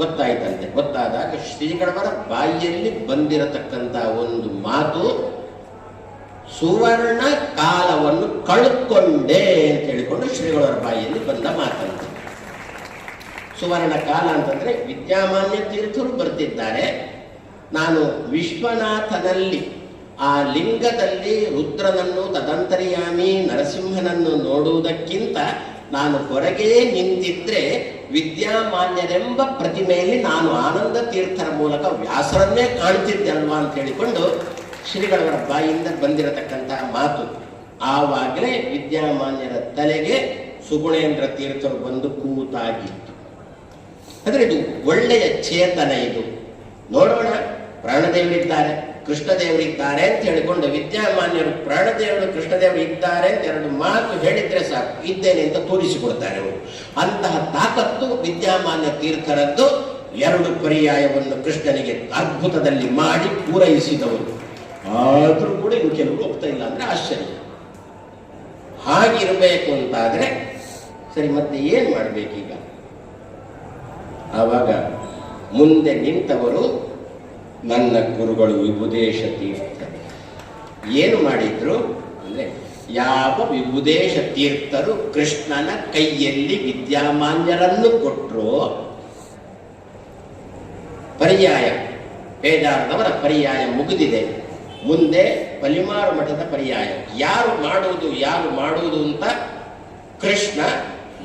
ಗೊತ್ತಾಯ್ತಂತೆ. ಗೊತ್ತಾದಾಗ ಶ್ರೀಗಳವರ ಬಾಯಿಯಲ್ಲಿ ಬಂದಿರತಕ್ಕಂತ ಒಂದು ಮಾತು, ಸುವರ್ಣ ಕಾಲವನ್ನು ಕಳ್ಕೊಂಡೆ ಅಂತ ಹೇಳಿಕೊಂಡು ಶ್ರೀಗಳವರ ಬಾಯಿಯಲ್ಲಿ ಬಂದ ಮಾತಂತೆ. ಸುವರ್ಣ ಕಾಲ ಅಂತಂದ್ರೆ ವಿದ್ಯಾಮಾನ್ಯ ತೀರ್ಥರು ಬರ್ತಿದ್ದಾರೆ. ನಾನು ವಿಶ್ವನಾಥನಲ್ಲಿ ಆ ಲಿಂಗದಲ್ಲಿ ರುದ್ರನನ್ನು, ತದಂತರ್ಯಾಮಿ ನರಸಿಂಹನನ್ನು ನೋಡುವುದಕ್ಕಿಂತ ನಾನು ಹೊರಗೆ ನಿಂತಿದ್ರೆ ವಿದ್ಯಾಮಾನ್ಯರೆಂಬ ಪ್ರತಿಮೆಯಲ್ಲಿ ನಾನು ಆನಂದ ತೀರ್ಥರ ಮೂಲಕ ವ್ಯಾಸರನ್ನೇ ಕಾಣ್ತಿದ್ದೆ ಅಲ್ವಾ ಅಂತ ಹೇಳಿಕೊಂಡು ಶ್ರೀಗಳವರ ಬಾಯಿಯಿಂದ ಬಂದಿರತಕ್ಕಂತಹ ಮಾತು. ಆವಾಗಲೇ ವಿದ್ಯಾಮಾನ್ಯರ ತಲೆಗೆ ಸುಗುಣೇಂದ್ರ ತೀರ್ಥರು ಬಂದು ಕೂತಾಗಿತ್ತು. ಅಂದ್ರೆ ಇದು ಒಳ್ಳೆಯ ಚೇತನ. ಇದು ನೋಡೋಣ, ಪ್ರಾಣದೇವರಿದ್ದಾರೆ, ಕೃಷ್ಣದೇವರಿದ್ದಾರೆ ಅಂತ ಹೇಳಿಕೊಂಡು ವಿದ್ಯಾಮಾನ್ಯರು ಪ್ರಾಣದೇವರು ಕೃಷ್ಣದೇವರು ಇದ್ದಾರೆ ಅಂತ 2 ಮಾತು ಹೇಳಿದ್ರೆ ಸಾಕು, ಇದ್ದೇನೆ ಅಂತ ತೋರಿಸಿಕೊಡ್ತಾರೆ ಅವರು. ಅಂತಹ ತಾಕತ್ತು ವಿದ್ಯಾಮಾನ್ಯ ತೀರ್ಥರದ್ದು. 2 ಪರ್ಯಾಯವನ್ನು ಕೃಷ್ಣನಿಗೆ ಅದ್ಭುತದಲ್ಲಿ ಮಾಡಿ ಪೂರೈಸಿದವರು. ಆದರೂ ಕೂಡ ಇನ್ನು ಕೆಲವರು ಒಪ್ತಾ ಇಲ್ಲ ಅಂದ್ರೆ ಆಶ್ಚರ್ಯ. ಹಾಗಿರಬೇಕು ಅಂತಾದರೆ ಸರಿ, ಮತ್ತೆ ಏನು ಮಾಡಬೇಕೀಗ? ಆವಾಗ ಮುಂದೆ ನಿಂತವರು ನನ್ನ ಗುರುಗಳು ವಿಭುದೇಶ ತೀರ್ಥ. ಏನು ಮಾಡಿದ್ರು ಅಂದರೆ, ಯಾವ ವಿಭುದೇಶ ತೀರ್ಥರು ಕೃಷ್ಣನ ಕೈಯಲ್ಲಿ ವಿದ್ಯಾಮಾನ್ಯರನ್ನು ಕೊಟ್ಟರು, ಪರ್ಯಾಯ ಕೇದಾರದವರ ಪರ್ಯಾಯ ಮುಗಿದಿದೆ, ಮುಂದೆ ಪಲಿಮಾರು ಮಠದ ಪರ್ಯಾಯ. ಯಾರು ಮಾಡುವುದು ಅಂತ ಕೃಷ್ಣ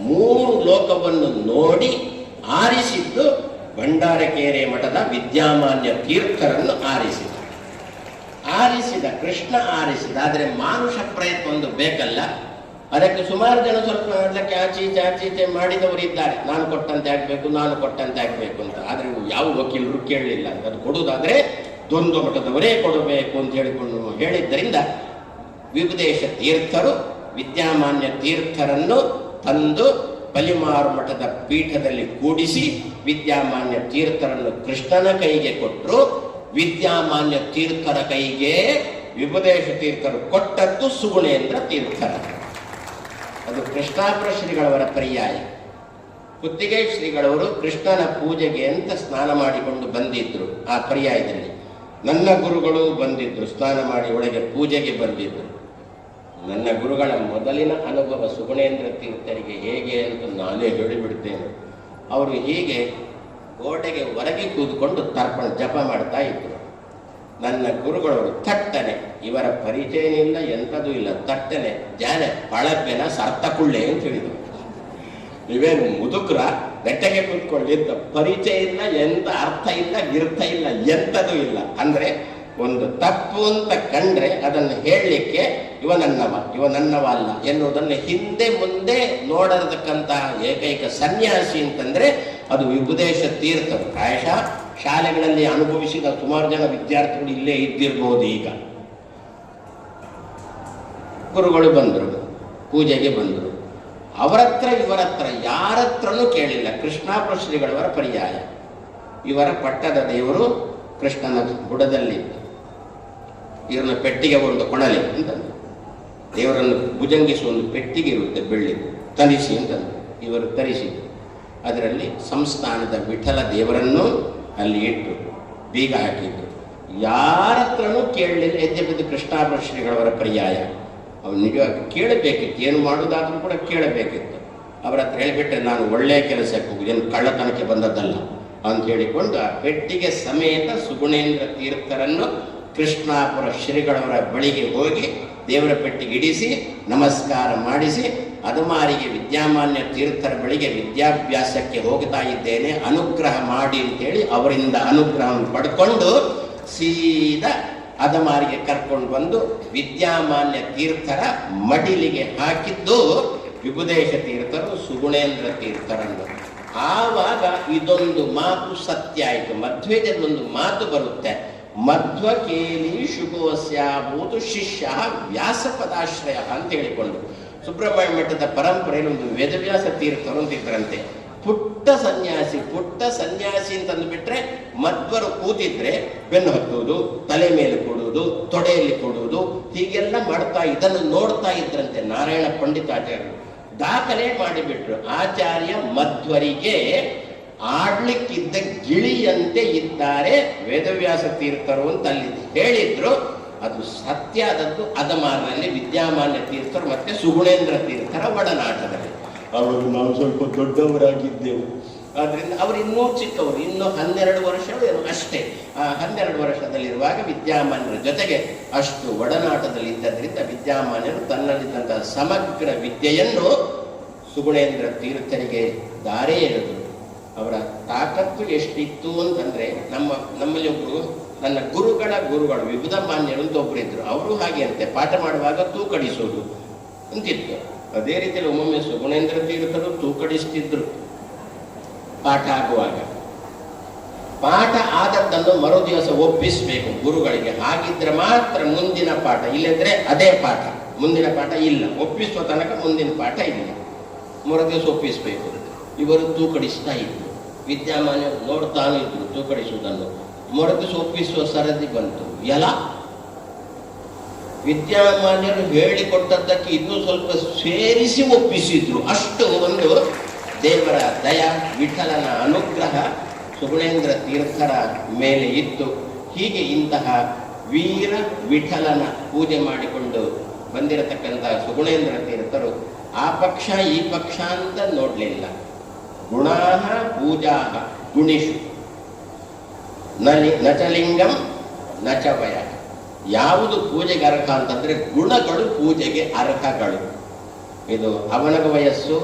3 ಲೋಕವನ್ನು ನೋಡಿ ಆರಿಸಿದ್ದು ಭಂಡಾರಕೇರೆ ಮಠದ ವಿದ್ಯಾಮಾನ್ಯ ತೀರ್ಥರನ್ನು ಆರಿಸಿದ ಕೃಷ್ಣ ಆರಿಸಿದ. ಆದರೆ ಮಾನುಷ ಪ್ರಯತ್ನ ಒಂದು ಬೇಕಲ್ಲ, ಅದಕ್ಕೆ ಸುಮಾರು ಜನ ಸ್ವಲ್ಪ ಅದಕ್ಕೆ ಆಚೀಚೆ ಮಾಡಿದವರಿದ್ದಾರೆ. ನಾನು ಕೊಟ್ಟಂತೆ ಆಗಬೇಕು ಅಂತ. ಆದರೆ ಯಾವ ವಕೀಲರು ಕೇಳಲಿಲ್ಲ. ಅದು ಕೊಡುವುದಾದ್ರೆ ದ್ವಂದ್ವ ಮಠದವರೇ ಕೊಡಬೇಕು ಅಂತ ಹೇಳಿದ್ದರಿಂದ ವಿಭುದೇಶ ತೀರ್ಥರು ವಿದ್ಯಾಮಾನ್ಯ ತೀರ್ಥರನ್ನು ತಂದು ಪಲಿಮಾರು ಮಠದ ಪೀಠದಲ್ಲಿ ಕೂಡಿಸಿ ವಿದ್ಯಾಮಾನ್ಯ ತೀರ್ಥರನ್ನು ಕೃಷ್ಣನ ಕೈಗೆ ಕೊಟ್ಟರು. ವಿದ್ಯಾಮಾನ್ಯ ತೀರ್ಥರ ಕೈಗೆ ವಿಭುದೇಶ ತೀರ್ಥರು ಕೊಟ್ಟದ್ದು ಸುಗುಣೇಂದ್ರ ತೀರ್ಥರ. ಅದು ಕೃಷ್ಣಾಪುರ ಶ್ರೀಗಳವರ ಪರ್ಯಾಯ. ಕುತ್ತಿಗೆ ಶ್ರೀಗಳವರು ಕೃಷ್ಣನ ಪೂಜೆಗೆ ಅಂತ ಸ್ನಾನ ಮಾಡಿಕೊಂಡು ಬಂದಿದ್ರು. ಆ ಪರ್ಯಾಯದಲ್ಲಿ ನನ್ನ ಗುರುಗಳು ಬಂದಿದ್ರು, ಸ್ನಾನ ಮಾಡಿ ಒಳಗೆ ಪೂಜೆಗೆ ಬಂದಿದ್ರು. ನನ್ನ ಗುರುಗಳ ಮೊದಲಿನ ಅನುಭವ ಸುಗುಣೇಂದ್ರ ತೀರ್ಥರಿಗೆ ಹೇಗೆ ಅಂತ ನಾನೇ ಹೇಳಿಬಿಡ್ತೇನೆ. ಅವರು ಹೀಗೆ ಗೋಡೆಗೆ ಹೊರಗೆ ಕೂತ್ಕೊಂಡು ತರ್ಪಣ ಜಪ ಮಾಡ್ತಾ ಇದ್ರು. ನನ್ನ ಗುರುಗಳವರು ತಟ್ಟನೆ, ಇವರ ಪರಿಚಯ ಇಲ್ಲ, ಎಂಥದೂ ಇಲ್ಲ, ತಟ್ಟನೆ ಜಾನೆ ಪಳಪ್ಪೆನ ಸರ್ತಕುಳ್ಳೆ ಅಂತ ಹೇಳಿದ್ರು. ನೀವೇನು ಮುದುಕ್ರ ನೆಟ್ಟಗೆ ಕೂತ್ಕೊಳ್ಳಿದ್ದ, ಪರಿಚಯ ಇಲ್ಲ, ಎಂತ ಅರ್ಥ ಇಲ್ಲ, ಗಿರ್ಥ ಇಲ್ಲ, ಎಂಥದೂ ಇಲ್ಲ. ಅಂದ್ರೆ ಒಂದು ತಪ್ಪು ಅಂತ ಕಂಡ್ರೆ ಅದನ್ನು ಹೇಳಲಿಕ್ಕೆ ಇವ ನನ್ನವ ಅಲ್ಲ ಎನ್ನುವುದನ್ನು ಹಿಂದೆ ಮುಂದೆ ನೋಡತಕ್ಕಂತಹ ಏಕೈಕ ಸನ್ಯಾಸಿ ಅಂತಂದ್ರೆ ಅದು ವಿಭುದೇಶ ತೀರ್ಥರು. ಪ್ರಾಯಶಃ ಶಾಲೆಗಳಲ್ಲಿ ಅನುಭವಿಸಿದ ಸುಮಾರು ಜನ ವಿದ್ಯಾರ್ಥಿಗಳು ಇಲ್ಲೇ ಇದ್ದಿರ್ಬೋದು. ಈಗ ಗುರುಗಳು ಬಂದರು, ಪೂಜೆಗೆ ಬಂದರು. ಅವರತ್ರ ಇವರತ್ರ ಯಾರತ್ರನೂ ಕೇಳಿಲ್ಲ. ಕೃಷ್ಣಾಪುರ ಶ್ರೀಗಳವರ ಪರ್ಯಾಯ. ಇವರ ಪಟ್ಟದ ದೇವರು ಕೃಷ್ಣನ ಬುಡದಲ್ಲಿತ್ತು. ಇವರನ್ನ ಪೆಟ್ಟಿಗೆ ಒಂದು ಕೊಣಲೆ ಅಂತಂದು, ದೇವರನ್ನು ಭುಜಂಗಿಸುವ ಒಂದು ಪೆಟ್ಟಿಗೆ ಇರುತ್ತೆ ಬೆಳ್ಳಿದು, ತರಿಸಿ ಅಂತಂದು ಇವರು ತರಿಸಿದ್ರು. ಅದರಲ್ಲಿ ಸಂಸ್ಥಾನದ ವಿಠಲ ದೇವರನ್ನು ಅಲ್ಲಿ ಇಟ್ಟು ಬೀಗ ಹಾಕಿದ್ರು. ಯಾರತ್ರನೂ ಕೇಳಲಿಲ್ಲ. ಎದ್ದೆಬಿದ್ದು ಕೃಷ್ಣಾಪುರ ಶ್ರೀಗಳವರ ಪರ್ಯಾಯ. ಅವ್ರು ನಿಜವಾಗಿ ಕೇಳಬೇಕಿತ್ತು, ಏನು ಮಾಡುವುದಾದ್ರೂ ಕೂಡ ಕೇಳಬೇಕಿತ್ತು. ಅವರ ಹತ್ರ ಹೇಳಿಬಿಟ್ರೆ ನಾನು ಒಳ್ಳೆಯ ಕೆಲಸಕ್ಕೆ ಹೋಗುದು, ಏನು ಕಳ್ಳತನಕ್ಕೆ ಬಂದದ್ದಲ್ಲ ಅಂತ ಹೇಳಿಕೊಂಡು ಆ ಪೆಟ್ಟಿಗೆ ಸಮೇತ ಸುಗುಣೇಂದ್ರ ತೀರ್ಥರನ್ನು ಕೃಷ್ಣಾಪುರ ಶ್ರೀಗಳವರ ಬಳಿಗೆ ಹೋಗಿ ದೇವರ ಪೆಟ್ಟಿಗೆ ಇಡಿಸಿ ನಮಸ್ಕಾರ ಮಾಡಿಸಿ, ಅದಮಾರಿಗೆ ವಿದ್ಯಾಮಾನ್ಯ ತೀರ್ಥರ ಬಳಿಗೆ ವಿದ್ಯಾಭ್ಯಾಸಕ್ಕೆ ಹೋಗ್ತಾ ಇದ್ದೇನೆ, ಅನುಗ್ರಹ ಮಾಡಿ ಅಂತೇಳಿ ಅವರಿಂದ ಅನುಗ್ರಹವನ್ನು ಪಡ್ಕೊಂಡು ಸೀದಾ ಅದಮಾರಿಗೆ ಕರ್ಕೊಂಡು ಬಂದು ವಿದ್ಯಾಮಾನ್ಯ ತೀರ್ಥರ ಮಡಿಲಿಗೆ ಹಾಕಿದ್ದು ವಿಭುದೇಶ ತೀರ್ಥರು ಸುಗುಣೇಂದ್ರ ತೀರ್ಥರನ್ನು. ಆವಾಗ ಇದೊಂದು ಮಾತು ಸತ್ಯ ಆಯಿತು. ಮಧ್ವೇದೊಂದು ಮಾತು ಬರುತ್ತೆ, ಮಧ್ವ ಕೇಲಿ ಶುಭೋಸ್ಯಾಭೂತು ಶಿಷ್ಯ ವ್ಯಾಸ ಪದಾಶ್ರಯ ಅಂತ ಹೇಳಿಕೊಂಡು. ಸುಬ್ರಹ್ಮಣ್ಯ ಮಠದ ಪರಂಪರೆಯಲ್ಲಿ ಒಂದು ವೇದವ್ಯಾಸ ತೀರ್ಥರು ಅಂತಿದ್ರಂತೆ. ಪುಟ್ಟ ಸನ್ಯಾಸಿ ಅಂತಂದು ಬಿಟ್ರೆ ಮಧ್ವರು ಕೂತಿದ್ರೆ ಬೆನ್ನು ಹತ್ತುವುದು, ತಲೆ ಮೇಲೆ ಕೊಡುವುದು, ತೊಡೆಯಲ್ಲಿ ಕೊಡುವುದು, ಹೀಗೆಲ್ಲ ಮಾಡ್ತಾ ಇದನ್ನು ನೋಡ್ತಾ ಇದ್ರಂತೆ ನಾರಾಯಣ ಪಂಡಿತಾಚಾರ್ಯರು. ದಾಖಲೆ ಮಾಡಿಬಿಟ್ರು. ಆಚಾರ್ಯ ಮಧ್ವರಿಗೆ ಆಡ್ಲಿಕ್ಕಿದ್ದ ಗಿಳಿಯಂತೆ ಇದ್ದಾರೆ ವೇದವ್ಯಾಸ ತೀರ್ಥರು ಅಂತ ಅಲ್ಲಿ ಹೇಳಿದ್ರು. ಅದು ಸತ್ಯ ಆದದ್ದು ಅದಮಾರಿನಲ್ಲಿ ವಿದ್ಯಾಮಾನ್ಯ ತೀರ್ಥರು ಮತ್ತೆ ಸುಗುಣೇಂದ್ರ ತೀರ್ಥರ ಒಡನಾಟದಲ್ಲಿ. ಅವರು ನಾವು ಸ್ವಲ್ಪ ದೊಡ್ಡವರಾಗಿದ್ದೆವು, ಆದ್ರಿಂದ ಅವರು ಇನ್ನೂ ಚಿಕ್ಕವರು, ಇನ್ನೂ 12 ವರ್ಷಗಳು ಏನು ಅಷ್ಟೇ. ಆ 12 ವರ್ಷದಲ್ಲಿರುವಾಗ ವಿದ್ಯಾಮಾನ್ಯರ ಜೊತೆಗೆ ಅಷ್ಟು ಒಡನಾಟದಲ್ಲಿ ಇದ್ದದ್ರಿಂದ ವಿದ್ಯಾಮಾನ್ಯರು ತನ್ನಲ್ಲಿದ್ದಂತಹ ಸಮಗ್ರ ವಿದ್ಯೆಯನ್ನು ಸುಗುಣೇಂದ್ರ ತೀರ್ಥರಿಗೆ ದಾರೇ ಎಳೆದರು. ಅವರ ತಾಕತ್ತು ಎಷ್ಟಿತ್ತು ಅಂತಂದ್ರೆ ನಮ್ಮಲ್ಲಿ ಒಬ್ಬರು ನನ್ನ ಗುರುಗಳು ವಿಭುಧಮಾನ್ಯರು ಅಂತ ಒಬ್ಬರಿದ್ರು. ಅವರು ಹಾಗೆ ಅಂತೆ ಪಾಠ ಮಾಡುವಾಗ ತೂಕಡಿಸೋದು ಅಂತಿತ್ತು. ಅದೇ ರೀತಿಯಲ್ಲಿ ಒಮ್ಮೊಮ್ಮೆ ಸುಗುಣೇಂದ್ರ ತೀರ್ಥರು ತೂಕಡಿಸ್ತಿದ್ರು ಪಾಠ ಆಗುವಾಗ. ಪಾಠ ಆದದ್ದನ್ನು ಮರು ದಿವಸ ಒಪ್ಪಿಸಬೇಕು ಗುರುಗಳಿಗೆ, ಹಾಗಿದ್ರೆ ಮಾತ್ರ ಮುಂದಿನ ಪಾಠ, ಇಲ್ಲದ್ರೆ ಅದೇ ಪಾಠ, ಮುಂದಿನ ಪಾಠ ಇಲ್ಲ. ಒಪ್ಪಿಸುವ ತನಕ ಮುಂದಿನ ಪಾಠ ಇಲ್ಲ, ಮರು ದಿವಸ ಒಪ್ಪಿಸಬೇಕು. ಇವರು ತೂಕಡಿಸ್ತಾ ಇದ್ರು, ವಿದ್ಯಾಮಾನ್ಯ ನೋಡ್ತಾನು ಇದ್ರು ತೂಕಡಿಸುವುದನ್ನು. ಮರು ದಿವಸ ಒಪ್ಪಿಸುವ ಸರದಿ ಬಂತು. ವಿದ್ಯಾಮಾನ್ಯರು ಹೇಳಿಕೊಟ್ಟದ್ದಕ್ಕೆ ಇನ್ನೂ ಸ್ವಲ್ಪ ಸೇರಿಸಿ ಒಪ್ಪಿಸಿದ್ರು. ಅಷ್ಟು ಒಂದು ದೇವರ ದಯ, ವಿಠಲನ ಅನುಗ್ರಹ ಸುಗುಣೇಂದ್ರ ತೀರ್ಥರ ಮೇಲೆ ಇತ್ತು. ಹೀಗೆ ಇಂತಹ ವೀರ ವಿಠಲನ ಪೂಜೆ ಮಾಡಿಕೊಂಡು ಬಂದಿರತಕ್ಕಂಥ ಸುಗುಣೇಂದ್ರ ತೀರ್ಥರು ಆ ಪಕ್ಷ ಈ ಪಕ್ಷ ಅಂತ ನೋಡಲಿಲ್ಲ. ಗುಣಾಹ ಪೂಜಾಹ ಗುಣಿಷು ನಚಲಿಂಗಂ ನಚವಯ. ಯಾವುದು ಪೂಜೆಗೆ ಅರ್ಹ ಅಂತಂದ್ರೆ ಗುಣಗಳು ಪೂಜೆಗೆ ಅರ್ಹಗಳು. ಇದು ಅವನಗ ವಯಸ್ಸು,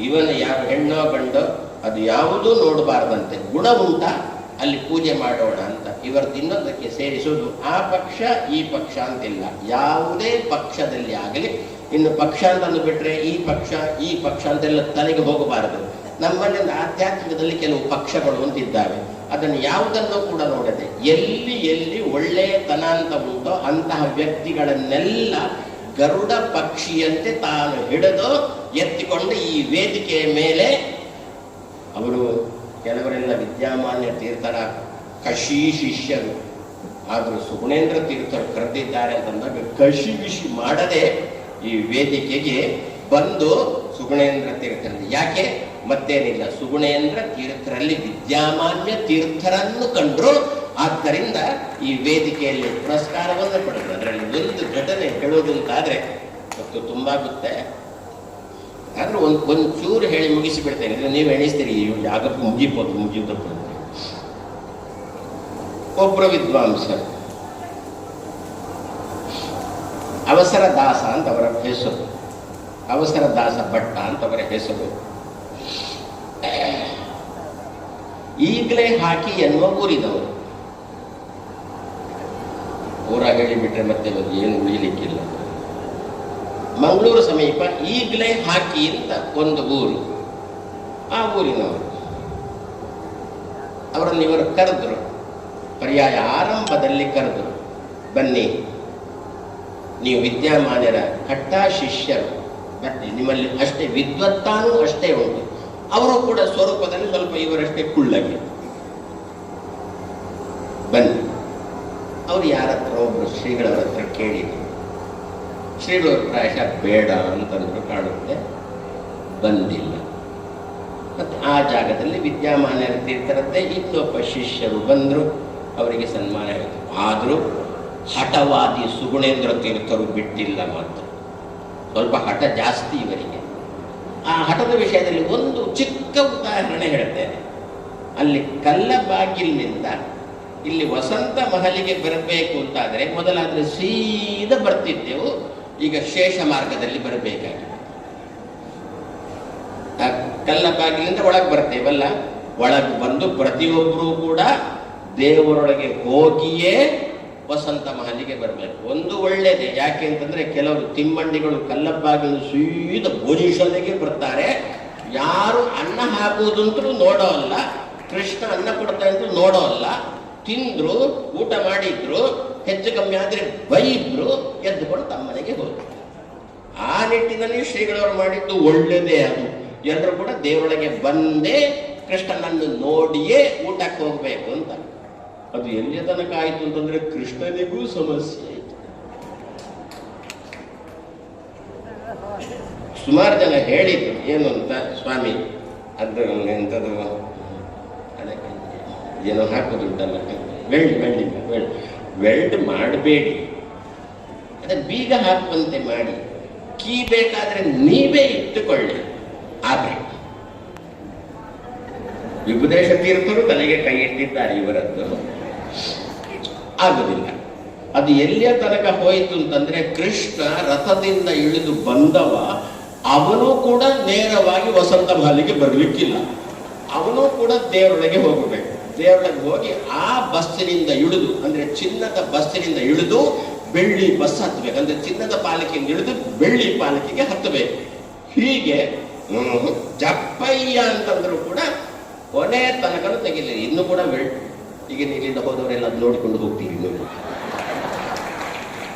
ಇವನ ಯಾವ ಹೆಣ್ಣೋ ಗಂಡೋ ಅದು ಯಾವುದೂ ನೋಡಬಾರ್ದಂತೆ. ಗುಣ ಉಂಟ ಅಲ್ಲಿ ಪೂಜೆ ಮಾಡೋಣ ಅಂತ ಇವರದ್ದು ಇನ್ನೊಂದಕ್ಕೆ ಸೇರಿಸುವುದು. ಆ ಪಕ್ಷ ಈ ಪಕ್ಷ ಅಂತಿಲ್ಲ, ಯಾವುದೇ ಪಕ್ಷದಲ್ಲಿ ಆಗಲಿ. ಇನ್ನು ಪಕ್ಷ ಅಂತಂದು ಬಿಟ್ರೆ ಈ ಪಕ್ಷ ಅಂತೆಲ್ಲ ತಲೆಗೆ ಹೋಗಬಾರದು. ನಮ್ಮಲ್ಲಿ ಒಂದು ಆಧ್ಯಾತ್ಮಿಕದಲ್ಲಿ ಕೆಲವು ಪಕ್ಷಗಳು ಅಂತಿದ್ದಾವೆ. ಅದನ್ನು ಯಾವುದನ್ನು ಕೂಡ ನೋಡದೆ ಎಲ್ಲಿ ಒಳ್ಳೆಯತನ ಅಂತ ಉಂಟೋ ಅಂತಹ ವ್ಯಕ್ತಿಗಳನ್ನೆಲ್ಲ ಗರುಡ ಪಕ್ಷಿಯಂತೆ ತಾನು ಹಿಡಿದು ಎತ್ತಿಕೊಂಡು ಈ ವೇದಿಕೆಯ ಮೇಲೆ ಅವರು ಕೆಲವರೆಲ್ಲ ವಿದ್ಯಾಮಾನ್ಯ ತೀರ್ಥರ ಕಶಿ ಶಿಷ್ಯರು. ಆದರೂ ಸುಗುಣೇಂದ್ರ ತೀರ್ಥರು ಕರೆದಿದ್ದಾರೆ ಅಂತಂದಾಗ ಕಶಿ ಮಾಡದೆ ಈ ವೇದಿಕೆಗೆ ಬಂದು ಸುಗುಣೇಂದ್ರ ತೀರ್ಥರಲ್ಲಿ, ಯಾಕೆ ಮತ್ತೇನಿಲ್ಲ, ಸುಗುಣೇಂದ್ರ ತೀರ್ಥರಲ್ಲಿ ವಿದ್ಯಾಮಾನ್ಯ ತೀರ್ಥರನ್ನು ಕಂಡ್ರು. ಆದ್ದರಿಂದ ಈ ವೇದಿಕೆಯಲ್ಲಿ ಪುರಸ್ಕಾರವನ್ನು ಪಡೆದರು. ಅದರಲ್ಲಿ ಒಂದು ಘಟನೆ ಹೇಳೋದು ಅಂತಾದ್ರೆ ಮತ್ತು ತುಂಬಾ ಗೊತ್ತೆ, ಆದ್ರೂ ಒಂದು ಚೂರು ಹೇಳಿ ಮುಗಿಸಿಬಿಡ್ತೇನೆ. ನೀವು ಎಣಿಸ್ತೀರಿ ಯಾಗಕ್ಕೂ ಮುಗಿದಪ್ಪ. ಒಬ್ಬರು ವಿದ್ವಾಂಸರು, ಅವಸರ ದಾಸ ಅಂತ ಅವರ ಹೆಸರು, ಅವಸರ ದಾಸ ಭಟ್ಟ ಅಂತ ಅವರ ಹೆಸರು. ಈಗಲೇ ಹಾಕಿ ಎನ್ನುವ ಊರಿನವರು. ಊರ ಹೇಳಿಬಿಟ್ರೆ ಮತ್ತೆ ಏನು ಉಳಿಲಿಕ್ಕಿಲ್ಲ. ಮಂಗಳೂರು ಸಮೀಪ ಈಗಲೇ ಹಾಕಿ ಅಂತ ಒಂದು ಊರು. ಆ ಊರಿನವರು ಅವರನ್ನು ಇವರು ಕರೆದ್ರು, ಪರ್ಯಾಯ ಆರಂಭದಲ್ಲಿ ಕರೆದ್ರು, ಬನ್ನಿ ನೀವು ವಿದ್ಯಾಮಾನ್ಯರ ಕಟ್ಟ ಶಿಷ್ಯರು, ಬನ್ನಿ ನಿಮ್ಮಲ್ಲಿ ಅಷ್ಟೇ ವಿದ್ವತ್ತಾನೂ ಅಷ್ಟೇ ಉಂಟು. ಅವರು ಕೂಡ ಸ್ವರೂಪದಲ್ಲಿ ಸ್ವಲ್ಪ ಇವರಷ್ಟೇ ಕುಳ್ಳಗೆ, ಬನ್ನಿ. ಅವ್ರು ಯಾರ ಹತ್ರ ಒಬ್ರು ಶ್ರೀಗಳವರ ಹತ್ರ ಕೇಳಿದ್ರು. ಶ್ರೀಗಳವರು ಪ್ರಾಯಶಃ ಬೇಡ ಅಂತಂದ್ರು ಕಾಣುತ್ತೆ, ಬಂದಿಲ್ಲ. ಮತ್ತೆ ಆ ಜಾಗದಲ್ಲಿ ವಿದ್ಯಾಮಾನ್ಯರ ತೀರ್ಥರದ್ದೇ ಇನ್ನೊಬ್ಬ ಶಿಷ್ಯರು ಬಂದರು, ಅವರಿಗೆ ಸನ್ಮಾನ ಆಯಿತು. ಆದರೂ ಹಠವಾದಿ ಸುಗುಣೇಂದ್ರ ತೀರ್ಥರು ಬಿಟ್ಟಿಲ್ಲ. ಮಾತ್ರ ಸ್ವಲ್ಪ ಹಠ ಜಾಸ್ತಿ ಇವರಿಗೆ. ಆ ಹಠದ ವಿಷಯದಲ್ಲಿ ಒಂದು ಚಿಕ್ಕ ಉದಾಹರಣೆ ಹೇಳ್ತೇನೆ. ಅಲ್ಲಿ ಕಲ್ಲಬಾಗಿಲಿನಿಂದ ಇಲ್ಲಿ ವಸಂತ ಮಹಲಿಗೆ ಬರಬೇಕು ಅಂತಾದರೆ ಮೊದಲಾದ್ರೆ ಸೀದಾ ಬರ್ತಿದ್ದೆವು, ಈಗ ಶೇಷ ಮಾರ್ಗದಲ್ಲಿ ಬರಬೇಕಾಗಿದೆ. ಕಲ್ಲಬಾಗಿಲಿಂದ ಒಳಗೆ ಬರ್ತೇವಲ್ಲ, ಒಳಗೆ ಬಂದು ಪ್ರತಿಯೊಬ್ಬರೂ ಕೂಡ ದೇವರೊಳಗೆ ಹೋಗಿಯೇ ವಸಂತ ಮಹಲಿಗೆ ಬರಬೇಕು. ಒಂದು ಒಳ್ಳೆಯದೇ, ಯಾಕೆ ಅಂತಂದ್ರೆ ಕೆಲವರು ತಿಮ್ಮಂಡಿಗಳು ಕಲ್ಲಬಾಗಿಲು ಸೀದಾ ಪೊಸಿಷನ್ಗೆ ಬರ್ತಾರೆ. ಯಾರು ಅನ್ನ ಹಾಕುವುದಂತೂ ನೋಡೋಲ್ಲ, ಕೃಷ್ಣ ಅನ್ನ ಕೊಡ್ತಾ ಇದ್ರು ನೋಡೋಲ್ಲ. ತಿಂದ್ರು, ಊಟ ಮಾಡಿದ್ರು, ಹೆಚ್ಚು ಕಮ್ಮಿ ಆದ್ರೆ ಬೈದ್ರು, ಎದ್ದುಕೊಂಡು ತಮ್ಮನೆಗೆ ಹೋದ್ರು. ಆ ನಿಟ್ಟಿನಲ್ಲಿ ಶ್ರೀಗಳವರು ಮಾಡಿದ್ದು ಒಳ್ಳೆಯದೇ. ಅದು ಎಲ್ಲರೂ ಕೂಡ ದೇವರೊಳಗೆ ಬಂದೇ ಕೃಷ್ಣನನ್ನು ನೋಡಿಯೇ ಊಟಕ್ಕೆ ಹೋಗ್ಬೇಕು ಅಂತ. ಅದು ಎಲ್ಲಿಯ ತನಕ ಆಯ್ತು ಅಂತಂದ್ರೆ ಕೃಷ್ಣನಿಗೂ ಸಮಸ್ಯೆ ಆಯ್ತು. ಸುಮಾರು ಜನ ಹೇಳಿದ್ರು ಏನು ಅಂತ, ಸ್ವಾಮಿ ಅದು ಎಂಥದ್ದು ಅದಕ್ಕೆ ಏನೋ ಹಾಕೋದುಂಟಲ್ಲ, ವೆಲ್ಡ್ ಮಾಡಬೇಡಿ, ಅದೇ ಬೀಗ ಹಾಕುವಂತೆ ಮಾಡಿ, ಕೀ ಬೇಕಾದ್ರೆ ನೀವೇ ಇಟ್ಟುಕೊಳ್ಳಿ. ಆದ್ರೆ ವಿಭುದೇಶ ತೀರ್ಥರು ತಲೆಗೆ ಕೈ ಇಟ್ಟಿದ್ದಾರೆ, ಇವರದ್ದು ಆಗುದಿಲ್ಲ. ಅದು ಎಲ್ಲಿಯ ತನಕ ಹೋಯಿತು ಅಂತಂದ್ರೆ ಕೃಷ್ಣ ರಥದಿಂದ ಇಳಿದು ಬಂದವ, ಅವನು ಕೂಡ ನೇರವಾಗಿ ವಸಂತ ಮಹಲಿಗೆ ಬರಲಿಕ್ಕಿಲ್ಲ. ಅವನು ಕೂಡ ದೇವರೊಳಗೆ ಹೋಗಬೇಕು. ದೇವರೊಳಗೆ ಹೋಗಿ ಆ ಬಸ್ಸಿನಿಂದ ಇಳಿದು, ಅಂದ್ರೆ ಚಿನ್ನದ ಬಸ್ಸಿನಿಂದ ಇಳಿದು ಬೆಳ್ಳಿ ಬಸ್ ಹತ್ತಬೇಕು. ಅಂದ್ರೆ ಚಿನ್ನದ ಪಾಲಿಕೆಯಿಂದ ಇಳಿದು ಬೆಳ್ಳಿ ಪಾಲಿಕೆಗೆ ಹತ್ತಬೇಕು. ಹೀಗೆ ಜಪ್ಪಯ್ಯ ಅಂತಂದ್ರು ಕೂಡ ಕೊನೆ ತನಕನೂ ತೆಗಿಲಿಲ್ಲ. ಇನ್ನು ಕೂಡ ಈಗ ಇಲ್ಲಿಂದ ಹೋದವರೆಲ್ಲ ಅದು ನೋಡಿಕೊಂಡು ಹೋಗ್ತೀವಿ. ನೋಡಿ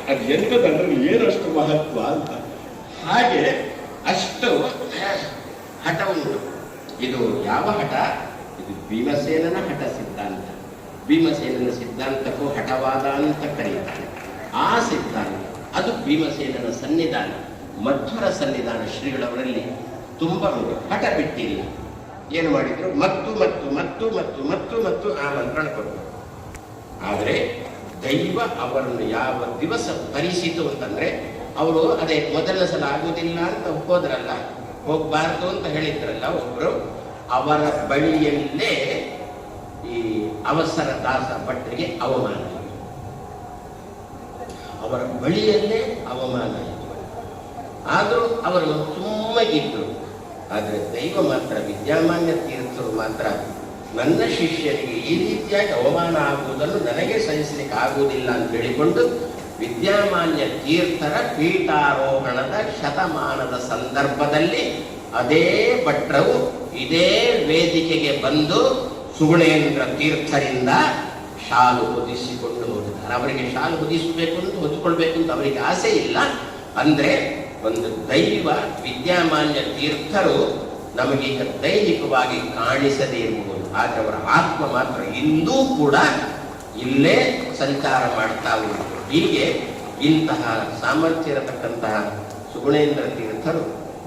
ಅದು ಎಂಥದ್ರಲ್ಲಿ ಏನಷ್ಟು ಮಹತ್ವ ಅಂತ. ಹಾಗೆ ಅಷ್ಟು ಹಠ ಉಂಟು. ಇದು ಯಾವ ಹಠ? ಇದು ಭೀಮಸೇನನ ಹಠ ಸಿದ್ಧಾಂತ. ಭೀಮಸೇನನ ಸಿದ್ಧಾಂತಕ್ಕೂ ಹಠವಾದ ಅಂತ ಕರೆಯುತ್ತಾರೆ. ಆ ಸಿದ್ಧಾಂತ ಅದು ಭೀಮಸೇನನ ಸನ್ನಿಧಾನ, ಮಧ್ವರ ಸನ್ನಿಧಾನ. ಶ್ರೀಗಳವರಲ್ಲಿ ತುಂಬ ಹಠ ಬಿಟ್ಟಿಲ್ಲ. ಏನು ಮಾಡಿದ್ರು? ಮತ್ತು ಮತ್ತು ಮತ್ತು ಮತ್ತು ಮತ್ತು ಮತ್ತು ಆಮಂತ್ರಣ ಕೊಟ್ಟರು. ಆದರೆ ದೈವ ಅವರನ್ನು ಯಾವ ದಿವಸ ಭರಿಸಿತು ಅಂತಂದ್ರೆ, ಅವರು ಅದೇ ಮೊದಲ ಸಲ ಆಗುವುದಿಲ್ಲ ಅಂತ ಹೋದ್ರಲ್ಲ, ಹೋಗ್ಬಾರ್ದು ಅಂತ ಹೇಳಿದ್ರಲ್ಲ ಒಬ್ರು, ಅವರ ಬಳಿಯಲ್ಲೇ ಈ ಅವಸರ ದಾಸ ಭಟ್ರಿಗೆ ಅವಮಾನ, ಅವರ ಬಳಿಯಲ್ಲೇ ಅವಮಾನ ಆಯಿತು. ಆದರೂ ಅವರು ಸುಮ್ಮಗಿದ್ರು. ಆದರೆ ದೈವ ಮಾತ್ರ, ವಿದ್ಯಾಮಾನ್ಯ ತೀರ್ಥರು ಮಾತ್ರ, ನನ್ನ ಶಿಷ್ಯನಿಗೆ ಈ ರೀತಿಯಾಗಿ ಅವಮಾನ ಆಗುವುದನ್ನು ನನಗೆ ಸಹಿಸಲಿಕ್ಕೆ ಆಗುವುದಿಲ್ಲ ಅಂತ ಹೇಳಿಕೊಂಡು ವಿದ್ಯಾಮಾನ್ಯ ತೀರ್ಥರ ಪೀಠಾರೋಹಣದ ಶತಮಾನದ ಸಂದರ್ಭದಲ್ಲಿ ಅದೇ ಭಟ್ರವು ಇದೇ ವೇದಿಕೆಗೆ ಬಂದು ಸುಗುಣೇಂದ್ರ ತೀರ್ಥರಿಂದ ಶಾಲು ಹೊದಿಸಿಕೊಂಡು ಹೋಗಿದ್ದಾರೆ. ಅವರಿಗೆ ಶಾಲು ಹೊದಿಸಬೇಕು ಅಂತ, ಹೊದ್ಕೊಳ್ಬೇಕು ಅಂತ ಅವರಿಗೆ ಆಸೆ ಇಲ್ಲ. ಅಂದ್ರೆ ಒಂದು ದೈವ ವಿದ್ಯಾಮಾನ್ಯ ತೀರ್ಥರು ನಮಗೀಗ ದೈಹಿಕವಾಗಿ ಕಾಣಿಸದೇ ಇರಬಹುದು, ಆದರೆ ಅವರ ಆತ್ಮ ಮಾತ್ರ ಇಂದೂ ಕೂಡ ಇಲ್ಲೇ ಸಂಚಾರ ಮಾಡ್ತಾ ಉಂಟು. ಹೀಗೆ ಇಂತಹ ಸಾಮರ್ಥ್ಯ ಇರತಕ್ಕಂತಹ ಸುಗುಣೇಂದ್ರ ತೀರ್ಥರು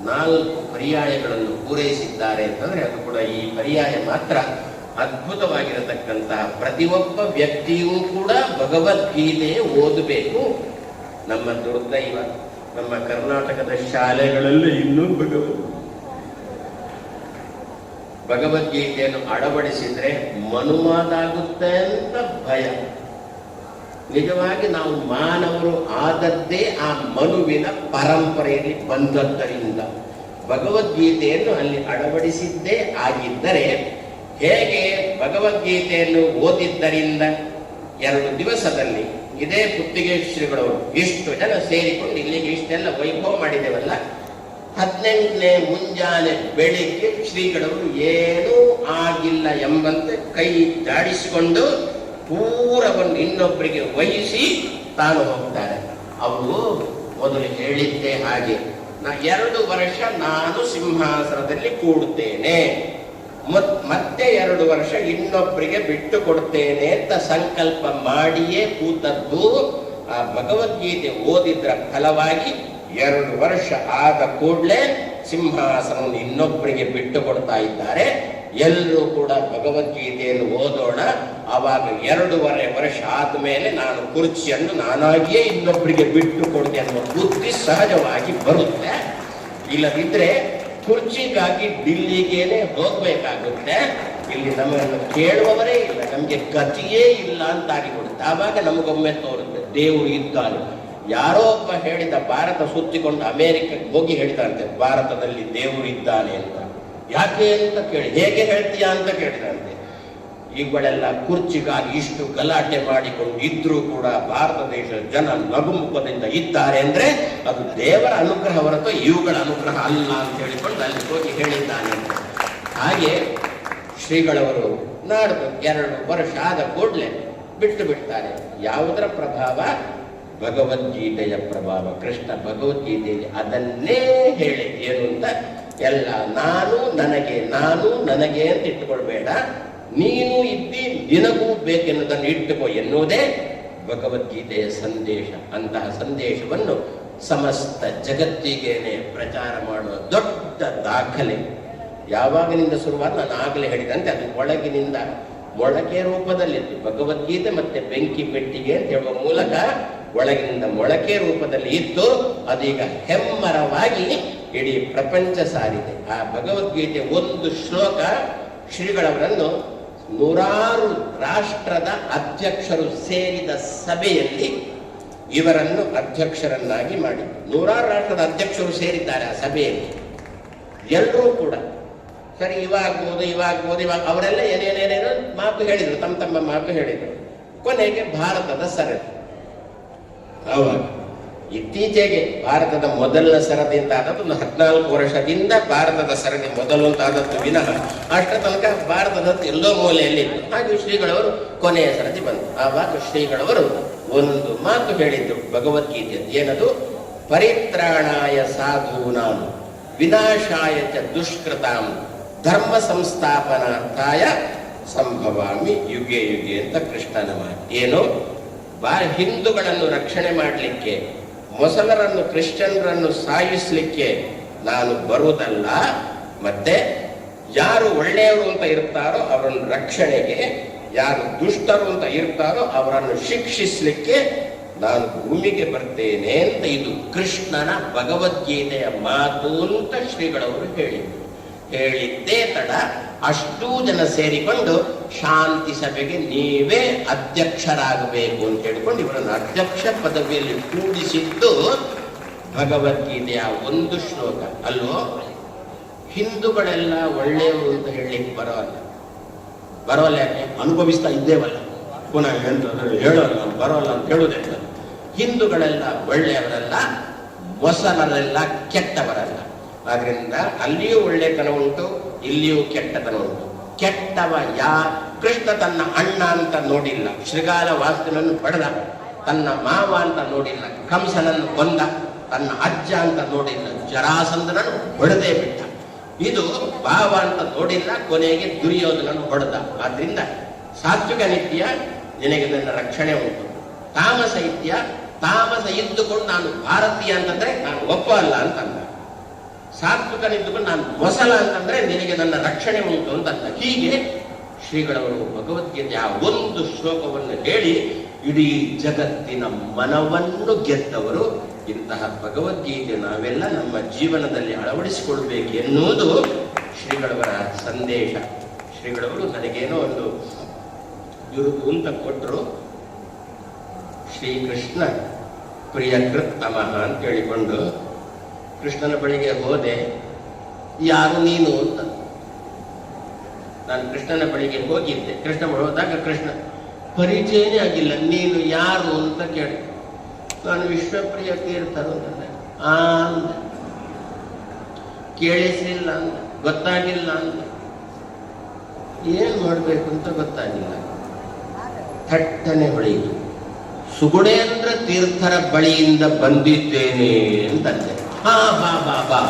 4 ಪರ್ಯಾಯಗಳನ್ನು ಪೂರೈಸಿದ್ದಾರೆ ಅಂತಂದ್ರೆ ಅದು ಕೂಡ ಈ ಪರ್ಯಾಯ ಮಾತ್ರ ಅದ್ಭುತವಾಗಿರತಕ್ಕಂತಹ. ಪ್ರತಿಯೊಬ್ಬ ವ್ಯಕ್ತಿಯೂ ಕೂಡ ಭಗವದ್ಗೀತೆ ಓದಬೇಕು. ನಮ್ಮ ದುರ್ದೈವ, ನಮ್ಮ ಕರ್ನಾಟಕದ ಶಾಲೆಗಳಲ್ಲಿ ಇನ್ನೂ ಭಗವದ್ಗೀತೆಯನ್ನು ಅಳವಡಿಸಿದ್ರೆ ಮನುವಾದಾಗುತ್ತೆ ಅಂತ ಭಯ. ನಿಜವಾಗಿ ನಾವು ಮಾನವರು ಆದದ್ದೇ ಆ ಮನುವಿನ ಪರಂಪರೆಯಲ್ಲಿ ಬಂದದ್ದರಿಂದ ಭಗವದ್ಗೀತೆಯನ್ನು ಅಲ್ಲಿ ಅಳವಡಿಸಿದ್ದೇ ಆಗಿದ್ದರೆ, ಹೇಗೆ ಭಗವದ್ಗೀತೆಯನ್ನು ಓದಿದ್ದರಿಂದ 2 ದಿವಸದಲ್ಲಿ ಇದೇ ಪುತ್ತಿಗೆ ಶ್ರೀಗಳವರು ಇಷ್ಟು ಜನ ಸೇರಿಕೊಂಡು ಇಲ್ಲಿಗೆ ಇಷ್ಟೆಲ್ಲ ವೈಭವ ಮಾಡಿದೆವಲ್ಲ, 18ನೇ ಮುಂಜಾನೆ ಬೆಳಿಗ್ಗೆ ಶ್ರೀಗಳವರು ಏನೂ ಆಗಿಲ್ಲ ಎಂಬಂತೆ ಕೈ ಜಾಡಿಸಿಕೊಂಡು ಪೂರವನ್ನು ಇನ್ನೊಬ್ಬರಿಗೆ ವಹಿಸಿ ತಾನು ಹೋಗ್ತಾರೆ. ಅವರು ಮೊದಲು ಹೇಳಿದ್ದೆ ಹಾಗೆ, 2 ವರ್ಷ ನಾನು ಸಿಂಹಾಸನದಲ್ಲಿ ಕೂಡುತ್ತೇನೆ, ಮತ್ತೆ 2 ವರ್ಷ ಇನ್ನೊಬ್ಬರಿಗೆ ಬಿಟ್ಟು ಕೊಡ್ತೇನೆ ಅಂತ ಸಂಕಲ್ಪ ಮಾಡಿಯೇ ಕೂತದ್ದು. ಆ ಭಗವದ್ಗೀತೆ ಓದಿದ್ರ ಫಲವಾಗಿ 2 ವರ್ಷ ಆದ ಕೂಡಲೇ ಸಿಂಹಾಸನವನ್ನು ಇನ್ನೊಬ್ಬರಿಗೆ ಬಿಟ್ಟು ಕೊಡ್ತಾ ಇದ್ದಾರೆ. ಎಲ್ಲರೂ ಕೂಡ ಭಗವದ್ಗೀತೆಯನ್ನು ಓದೋಣ, ಆವಾಗ 2.5 ವರ್ಷ ಆದ್ಮೇಲೆ ನಾನು ಕುರ್ಚಿಯನ್ನು ನಾನಾಗಿಯೇ ಇನ್ನೊಬ್ಬರಿಗೆ ಬಿಟ್ಟು ಕೊಡ್ತೇನೆ ಅನ್ನೋ ಬುದ್ಧಿ ಸಹಜವಾಗಿ ಬರುತ್ತೆ. ಇಲ್ಲದಿದ್ರೆ ಕುರ್ಚಿಗಾಗಿ ಡಿಲ್ಲಿಗೇನೆ ಹೋಗ್ಬೇಕಾಗುತ್ತೆ. ಇಲ್ಲಿ ನಮ್ಮನ್ನು ಕೇಳುವವರೇ ಇಲ್ಲ, ನಮ್ಗೆ ಗತಿಯೇ ಇಲ್ಲ ಅಂತ ಆಗಿಬಿಡುತ್ತೆ. ಆವಾಗ ನಮಗೊಮ್ಮೆ ತೋರುತ್ತೆ ದೇವರು ಇದ್ದಾನೆ. ಯಾರೋ ಒಬ್ಬ ಹೇಳಿದ, ಭಾರತ ಸುತ್ತಿಕೊಂಡು ಅಮೆರಿಕಕ್ಕೆ ಹೋಗಿ ಹೇಳಿದಂತೆ ಭಾರತದಲ್ಲಿ ದೇವರು ಇದ್ದಾನೆ ಅಂತ. ಯಾಕೆ ಅಂತ ಕೇಳಿ, ಹೇಗೆ ಹೇಳ್ತೀಯಾ ಅಂತ ಕೇಳಿದಂತೆ. ಇವುಗಳೆಲ್ಲ ಕುರ್ಚಿಗಾಗಿ ಇಷ್ಟು ಗಲಾಟೆ ಮಾಡಿಕೊಂಡು ಇದ್ರೂ ಕೂಡ ಭಾರತ ದೇಶದ ಜನ ನಗುಮುಖದಿಂದ ಇದ್ದಾರೆ ಅಂದ್ರೆ ಅದು ದೇವರ ಅನುಗ್ರಹ ಹೊರತು ಇವುಗಳ ಅನುಗ್ರಹ ಅಲ್ಲ ಅಂತ ಹೇಳಿಕೊಂಡು ಅಲ್ಲಿ ಹೋಗಿ ಹೇಳಿದ್ದಾನೆ ಅಂತ. ಹಾಗೆ ಶ್ರೀಗಳವರು ನಾಡ್ದು 2 ವರ್ಷ ಆದ ಕೂಡಲೇ ಬಿಟ್ಟು ಬಿಡ್ತಾರೆ. ಯಾವುದರ ಪ್ರಭಾವ? ಭಗವದ್ಗೀತೆಯ ಪ್ರಭಾವ. ಕೃಷ್ಣ ಭಗವದ್ಗೀತೆಯಲ್ಲಿ ಅದನ್ನೇ ಹೇಳಿ ಏನು ಅಂತ, ಎಲ್ಲ ನಾನು ನನಗೆ, ನಾನು ನನಗೆ ಅಂತ ಇಟ್ಟುಕೊಳ್ಬೇಡ, ನೀನು ಇದ್ದಿ ನಿನಗೂ ಬೇಕೆನ್ನುವುದನ್ನು ಇಟ್ಟುಕೋ ಎನ್ನುವುದೇ ಭಗವದ್ಗೀತೆಯ ಸಂದೇಶ. ಅಂತಹ ಸಂದೇಶವನ್ನು ಸಮಸ್ತ ಜಗತ್ತಿಗೇನೆ ಪ್ರಚಾರ ಮಾಡುವ ದೊಡ್ಡ ದಾಖಲೆ ಯಾವಾಗಿನಿಂದ ಶುರುವಾದ, ನಾನು ಆಗಲೇ ಹೇಳಿದಂತೆ ಅದು ಒಳಗಿನಿಂದ ಮೊಳಕೆ ರೂಪದಲ್ಲಿತ್ತು. ಭಗವದ್ಗೀತೆ ಮತ್ತೆ ಬೆಂಕಿ ಪೆಟ್ಟಿಗೆ ಅಂತ ಹೇಳುವ ಮೂಲಕ ಒಳಗಿನಿಂದ ಮೊಳಕೆ ರೂಪದಲ್ಲಿ ಇತ್ತು. ಅದೀಗ ಹೆಮ್ಮರವಾಗಿ ಇಡೀ ಪ್ರಪಂಚ ಸಾರಿದೆ. ಆ ಭಗವದ್ಗೀತೆ ಒಂದು ಶ್ಲೋಕ ಶ್ರೀಗಳವರನ್ನು 100 ರಾಷ್ಟ್ರದ ಅಧ್ಯಕ್ಷರು ಸೇರಿದ ಸಭೆಯಲ್ಲಿ ಇವರನ್ನು ಅಧ್ಯಕ್ಷರನ್ನಾಗಿ ಮಾಡಿ. 100 ರಾಷ್ಟ್ರದ ಅಧ್ಯಕ್ಷರು ಸೇರಿದ್ದಾರೆ ಆ ಸಭೆಯಲ್ಲಿ. ಎಲ್ಲರೂ ಕೂಡ ಸರಿ ಇವಾಗ್ಬೋದು ಇವಾಗ ಅವರೆಲ್ಲ ಏನೇನೇನೇನೋ ಮಾತು ಹೇಳಿದ್ರು, ತಮ್ಮ ಮಾತು ಹೇಳಿದರು. ಕೊನೆಗೆ ಭಾರತದ ಸರದಿ. ಆವಾಗ ಇತ್ತೀಚೆಗೆ ಭಾರತದ ಮೊದಲ ಸರದಿ ಅಂತ ಆದದ್ದು 14 ವರ್ಷದಿಂದ ಭಾರತದ ಸರದಿ ಮೊದಲು ಅಂತ ಆದದ್ದು ವಿನಃ ಅಷ್ಟರ ತನಕ ಭಾರತದ ಎಲ್ಲೋ ಮೂಲೆಯಲ್ಲಿತ್ತು. ಹಾಗೆ ಶ್ರೀಗಳವರು ಕೊನೆಯ ಸರದಿ ಬಂತು. ಆವಾಗ ಶ್ರೀಗಳವರು ಒಂದು ಮಾತು ಹೇಳಿದ್ರು ಭಗವದ್ಗೀತೆ. ಏನದು? ಪರಿತ್ರಾಣಾಯ ಸಾಧೂನಾಂ ವಿನಾಶಾಯ ಚ ದುಷ್ಕೃತಾಂ ಧರ್ಮ ಸಂಸ್ಥಾಪನಾರ್ಥಾಯ ಸಂಭವಾಮಿ ಯುಗೆ ಯುಗೆ ಅಂತ ಕೃಷ್ಣನ ಮಾತು. ಏನು? ಹಿಂದೂಗಳನ್ನು ರಕ್ಷಣೆ ಮಾಡಲಿಕ್ಕೆ, ಮೊಸಲರನ್ನು ಕ್ರಿಶ್ಚಿಯನ್ರನ್ನು ಸಾಯಿಸಲಿಕ್ಕೆ ನಾನು ಬರುವುದಲ್ಲ, ಮತ್ತೆ ಯಾರು ಒಳ್ಳೆಯವರು ಅಂತ ಇರ್ತಾರೋ ಅವರನ್ನು ರಕ್ಷಣೆಗೆ, ಯಾರು ದುಷ್ಟರು ಅಂತ ಇರ್ತಾರೋ ಅವರನ್ನು ಶಿಕ್ಷಿಸಲಿಕ್ಕೆ ನಾನು ಭೂಮಿಗೆ ಬರ್ತೇನೆ ಅಂತ ಇದು ಕೃಷ್ಣನ ಭಗವದ್ಗೀತೆಯ ಮಾತು ಅಂತ ಶ್ರೀಗಳವರು ಹೇಳಿದ್ದೇ ತಡ ಅಷ್ಟೂ ಜನ ಸೇರಿಕೊಂಡು ಶಾಂತಿ ಸಭೆಗೆ ನೀವೇ ಅಧ್ಯಕ್ಷರಾಗಬೇಕು ಅಂತ ಹೇಳಿಕೊಂಡು ಇವರನ್ನು ಅಧ್ಯಕ್ಷ ಪದವಿಯಲ್ಲಿ ಕೂಡಿಸಿದ್ದು ಭಗವದ್ಗೀತೆಯ ಒಂದು ಶ್ಲೋಕ ಅಲ್ವೋ. ಹಿಂದೂಗಳೆಲ್ಲ ಒಳ್ಳೆಯವರು ಅಂತ ಹೇಳಲಿಕ್ಕೆ ಬರೋಲ್ಲ ಯಾಕೆ? ಅನುಭವಿಸ್ತಾ ಇದ್ದೇವಲ್ಲ, ಪುನಃ ಹೇಳೋಲ್ಲ, ಬರೋಲ್ಲ ಅಂತ ಹೇಳುವುದೇ. ಹಿಂದೂಗಳೆಲ್ಲ ಒಳ್ಳೆಯವರಲ್ಲ, ಮೊಸಲರೆಲ್ಲ ಕೆಟ್ಟವರಲ್ಲ. ಆದ್ರಿಂದ ಅಲ್ಲಿಯೂ ಒಳ್ಳೆತನ ಉಂಟು, ಇಲ್ಲಿಯೂ ಕೆಟ್ಟತನ ಉಂಟು. ಕೆಟ್ಟವ ಕೃಷ್ಣ ತನ್ನ ಅಣ್ಣ ಅಂತ ನೋಡಿಲ್ಲ, ಶೃಗಾಲ ವಾಸುನನ್ನು ಬಡದ, ತನ್ನ ಮಾವ ಅಂತ ನೋಡಿಲ್ಲ, ಕಂಸನನ್ನು ಕೊಂದ, ತನ್ನ ಅಜ್ಜ ಅಂತ ನೋಡಿಲ್ಲ, ಜರಾಸಂಧನನ್ನು ಹೊಡೆದೇ ಬಿಟ್ಟ. ಇದು ಭಾವ ಅಂತ ನೋಡಿಲ್ಲ, ಕೊನೆಗೆ ದುರ್ಯೋಧನನ್ನು ಹೊಡೆದ. ಆದ್ರಿಂದ ಸಾತ್ವಿಕ ನಿತ್ಯ ನಿನಗೆ ನನ್ನ ರಕ್ಷಣೆ ಉಂಟು. ತಾಮಸ ಇತ್ಯ, ತಾಮಸ ಇದ್ದುಕೊಂಡು ನಾನು ಭಾರತೀಯ ಅಂತಂದ್ರೆ ನಾನು ಒಪ್ಪ ಅಲ್ಲ ಅಂತಂದ. ಸಾತ್ವಿಕನಿದ್ದುಕೊಂಡು ನಾನು ಮೊಸಲ ಅಂತಂದ್ರೆ ನಿನಗೆ ನನ್ನ ರಕ್ಷಣೆ ಉಂಟು ಅಂತಂದ. ಹೀಗೆ ಶ್ರೀಗಳವರು ಭಗವದ್ಗೀತೆಯ ಒಂದು ಶ್ಲೋಕವನ್ನು ಹೇಳಿ ಇಡೀ ಜಗತ್ತಿನ ಮನವನ್ನು ಗೆದ್ದವರು. ಇಂತಹ ಭಗವದ್ಗೀತೆ ನಾವೆಲ್ಲ ನಮ್ಮ ಜೀವನದಲ್ಲಿ ಅಳವಡಿಸಿಕೊಳ್ಬೇಕು ಎನ್ನುವುದು ಶ್ರೀಗಳವರ ಸಂದೇಶ. ಶ್ರೀಗಳವರು ನನಗೇನೋ ಒಂದು ಬಿರುದು ಅಂತ ಕೊಟ್ಟರು, ಶ್ರೀಕೃಷ್ಣ ಪ್ರಿಯಕೃತ್ತಮಃ ಅಂತ ಹೇಳಿಕೊಂಡು ಕೃಷ್ಣನ ಬಳಿಗೆ ಹೋದೆ. ಯಾರು ನೀನು ಅಂತ ನಾನು ಕೃಷ್ಣನ ಬಳಿಗೆ ಹೋಗಿದ್ದೆ. ಕೃಷ್ಣ ಹೋದಾಗ ಕೃಷ್ಣ ಪರಿಚಯನೇ ಆಗಿಲ್ಲ. ನೀನು ಯಾರು ಅಂತ ಕೇಳಿ, ನಾನು ವಿಶ್ವಪ್ರಿಯ ತೀರ್ಥರು ಅಂದೆ. ಅಂದ, ಕೇಳಿಸಲಿಲ್ಲ ಅಂದ, ಗೊತ್ತಾಗಿಲ್ಲ ಅಂದ. ಏನ್ ಮಾಡ್ಬೇಕು ಅಂತ ಗೊತ್ತಾಗಿಲ್ಲ. ಥಟ್ಟನೆ ಹೊಳೆಯಿತು. ಸುಗುಣೇಂದ್ರ ತೀರ್ಥರ ಬಳಿಯಿಂದ ಬಂದಿದ್ದೇನೆ ಅಂತಂದೆ. ಹಾ ಬಾ ಬಾ ಬಾ.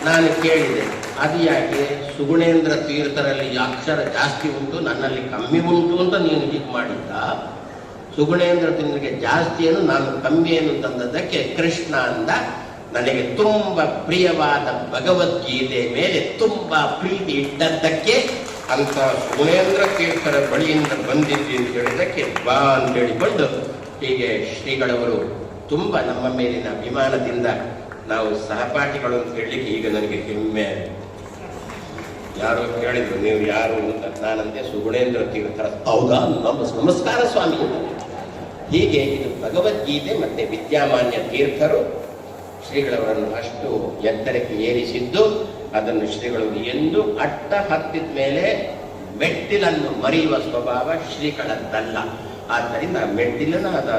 ನಾನು ಕೇಳಿದೆ, ಅದು ಯಾಕೆ? ಸುಗುಣೇಂದ್ರ ತೀರ್ಥರಲ್ಲಿ ಅಕ್ಷರ ಜಾಸ್ತಿ ಉಂಟು, ನನ್ನಲ್ಲಿ ಕಮ್ಮಿ ಉಂಟು ಅಂತ ನೀನು ಹೀಗೆ ಮಾಡಿದ್ದ? ಸುಗುಣೇಂದ್ರ ತೀರ್ಥರಿಗೆ ಜಾಸ್ತಿ ಏನು, ನಾನು ಕಮ್ಮಿ ಏನು ತಂದದ್ದಕ್ಕೆ ಕೃಷ್ಣ ಅಂದ, ನನಗೆ ತುಂಬಾ ಪ್ರಿಯವಾದ ಭಗವದ್ಗೀತೆ ಮೇಲೆ ತುಂಬಾ ಪ್ರೀತಿ ಇಟ್ಟದ್ದಕ್ಕೆ ಅಂತ ಸುಗುಣೇಂದ್ರ ತೀರ್ಥರ ಬಳಿಯಿಂದ ಬಂದಿದ್ದಿ ಅಂತ ಹೇಳಿದಕ್ಕೆ ಬಾ ಅಂತ ಹೇಳಿಕೊಂಡು, ಹೀಗೆ ಶ್ರೀಗಳವರು ತುಂಬ ನಮ್ಮ ಮೇಲಿನ ಅಭಿಮಾನದಿಂದ ನಾವು ಸಹಪಾಠಿಗಳು ಅಂತ ಹೇಳಲಿಕ್ಕೆ ಈಗ ನನಗೆ ಹೆಮ್ಮೆ. ಯಾರೋ ಕೇಳಿದ್ರು ನೀವು ಯಾರು ಅಂತ, ನಾನಂತೆ ಸುಗುಣೇಂದ್ರ ತೀರ್ಥರ. ಹೌದಾ, ನಮಸ್ಕಾರ ಸ್ವಾಮಿ. ಹೀಗೆ ಇದು ಭಗವದ್ಗೀತೆ ಮತ್ತೆ ವಿದ್ಯಾಮಾನ್ಯ ತೀರ್ಥರು ಶ್ರೀಗಳವರನ್ನು ಅಷ್ಟು ಎತ್ತರಕ್ಕೆ ಏರಿಸಿದ್ದು. ಅದನ್ನು ಶ್ರೀಗಳು ಎಂದು ಅಟ್ಟ ಹತ್ತಿದ ಮೇಲೆ ಮೆಟ್ಟಿಲನ್ನು ಮರೆಯುವ ಸ್ವಭಾವ ಶ್ರೀಗಳದ್ದಲ್ಲ. ಆದ್ದರಿಂದ ಮೆಟ್ಟಿಲನ್ನು ಅದ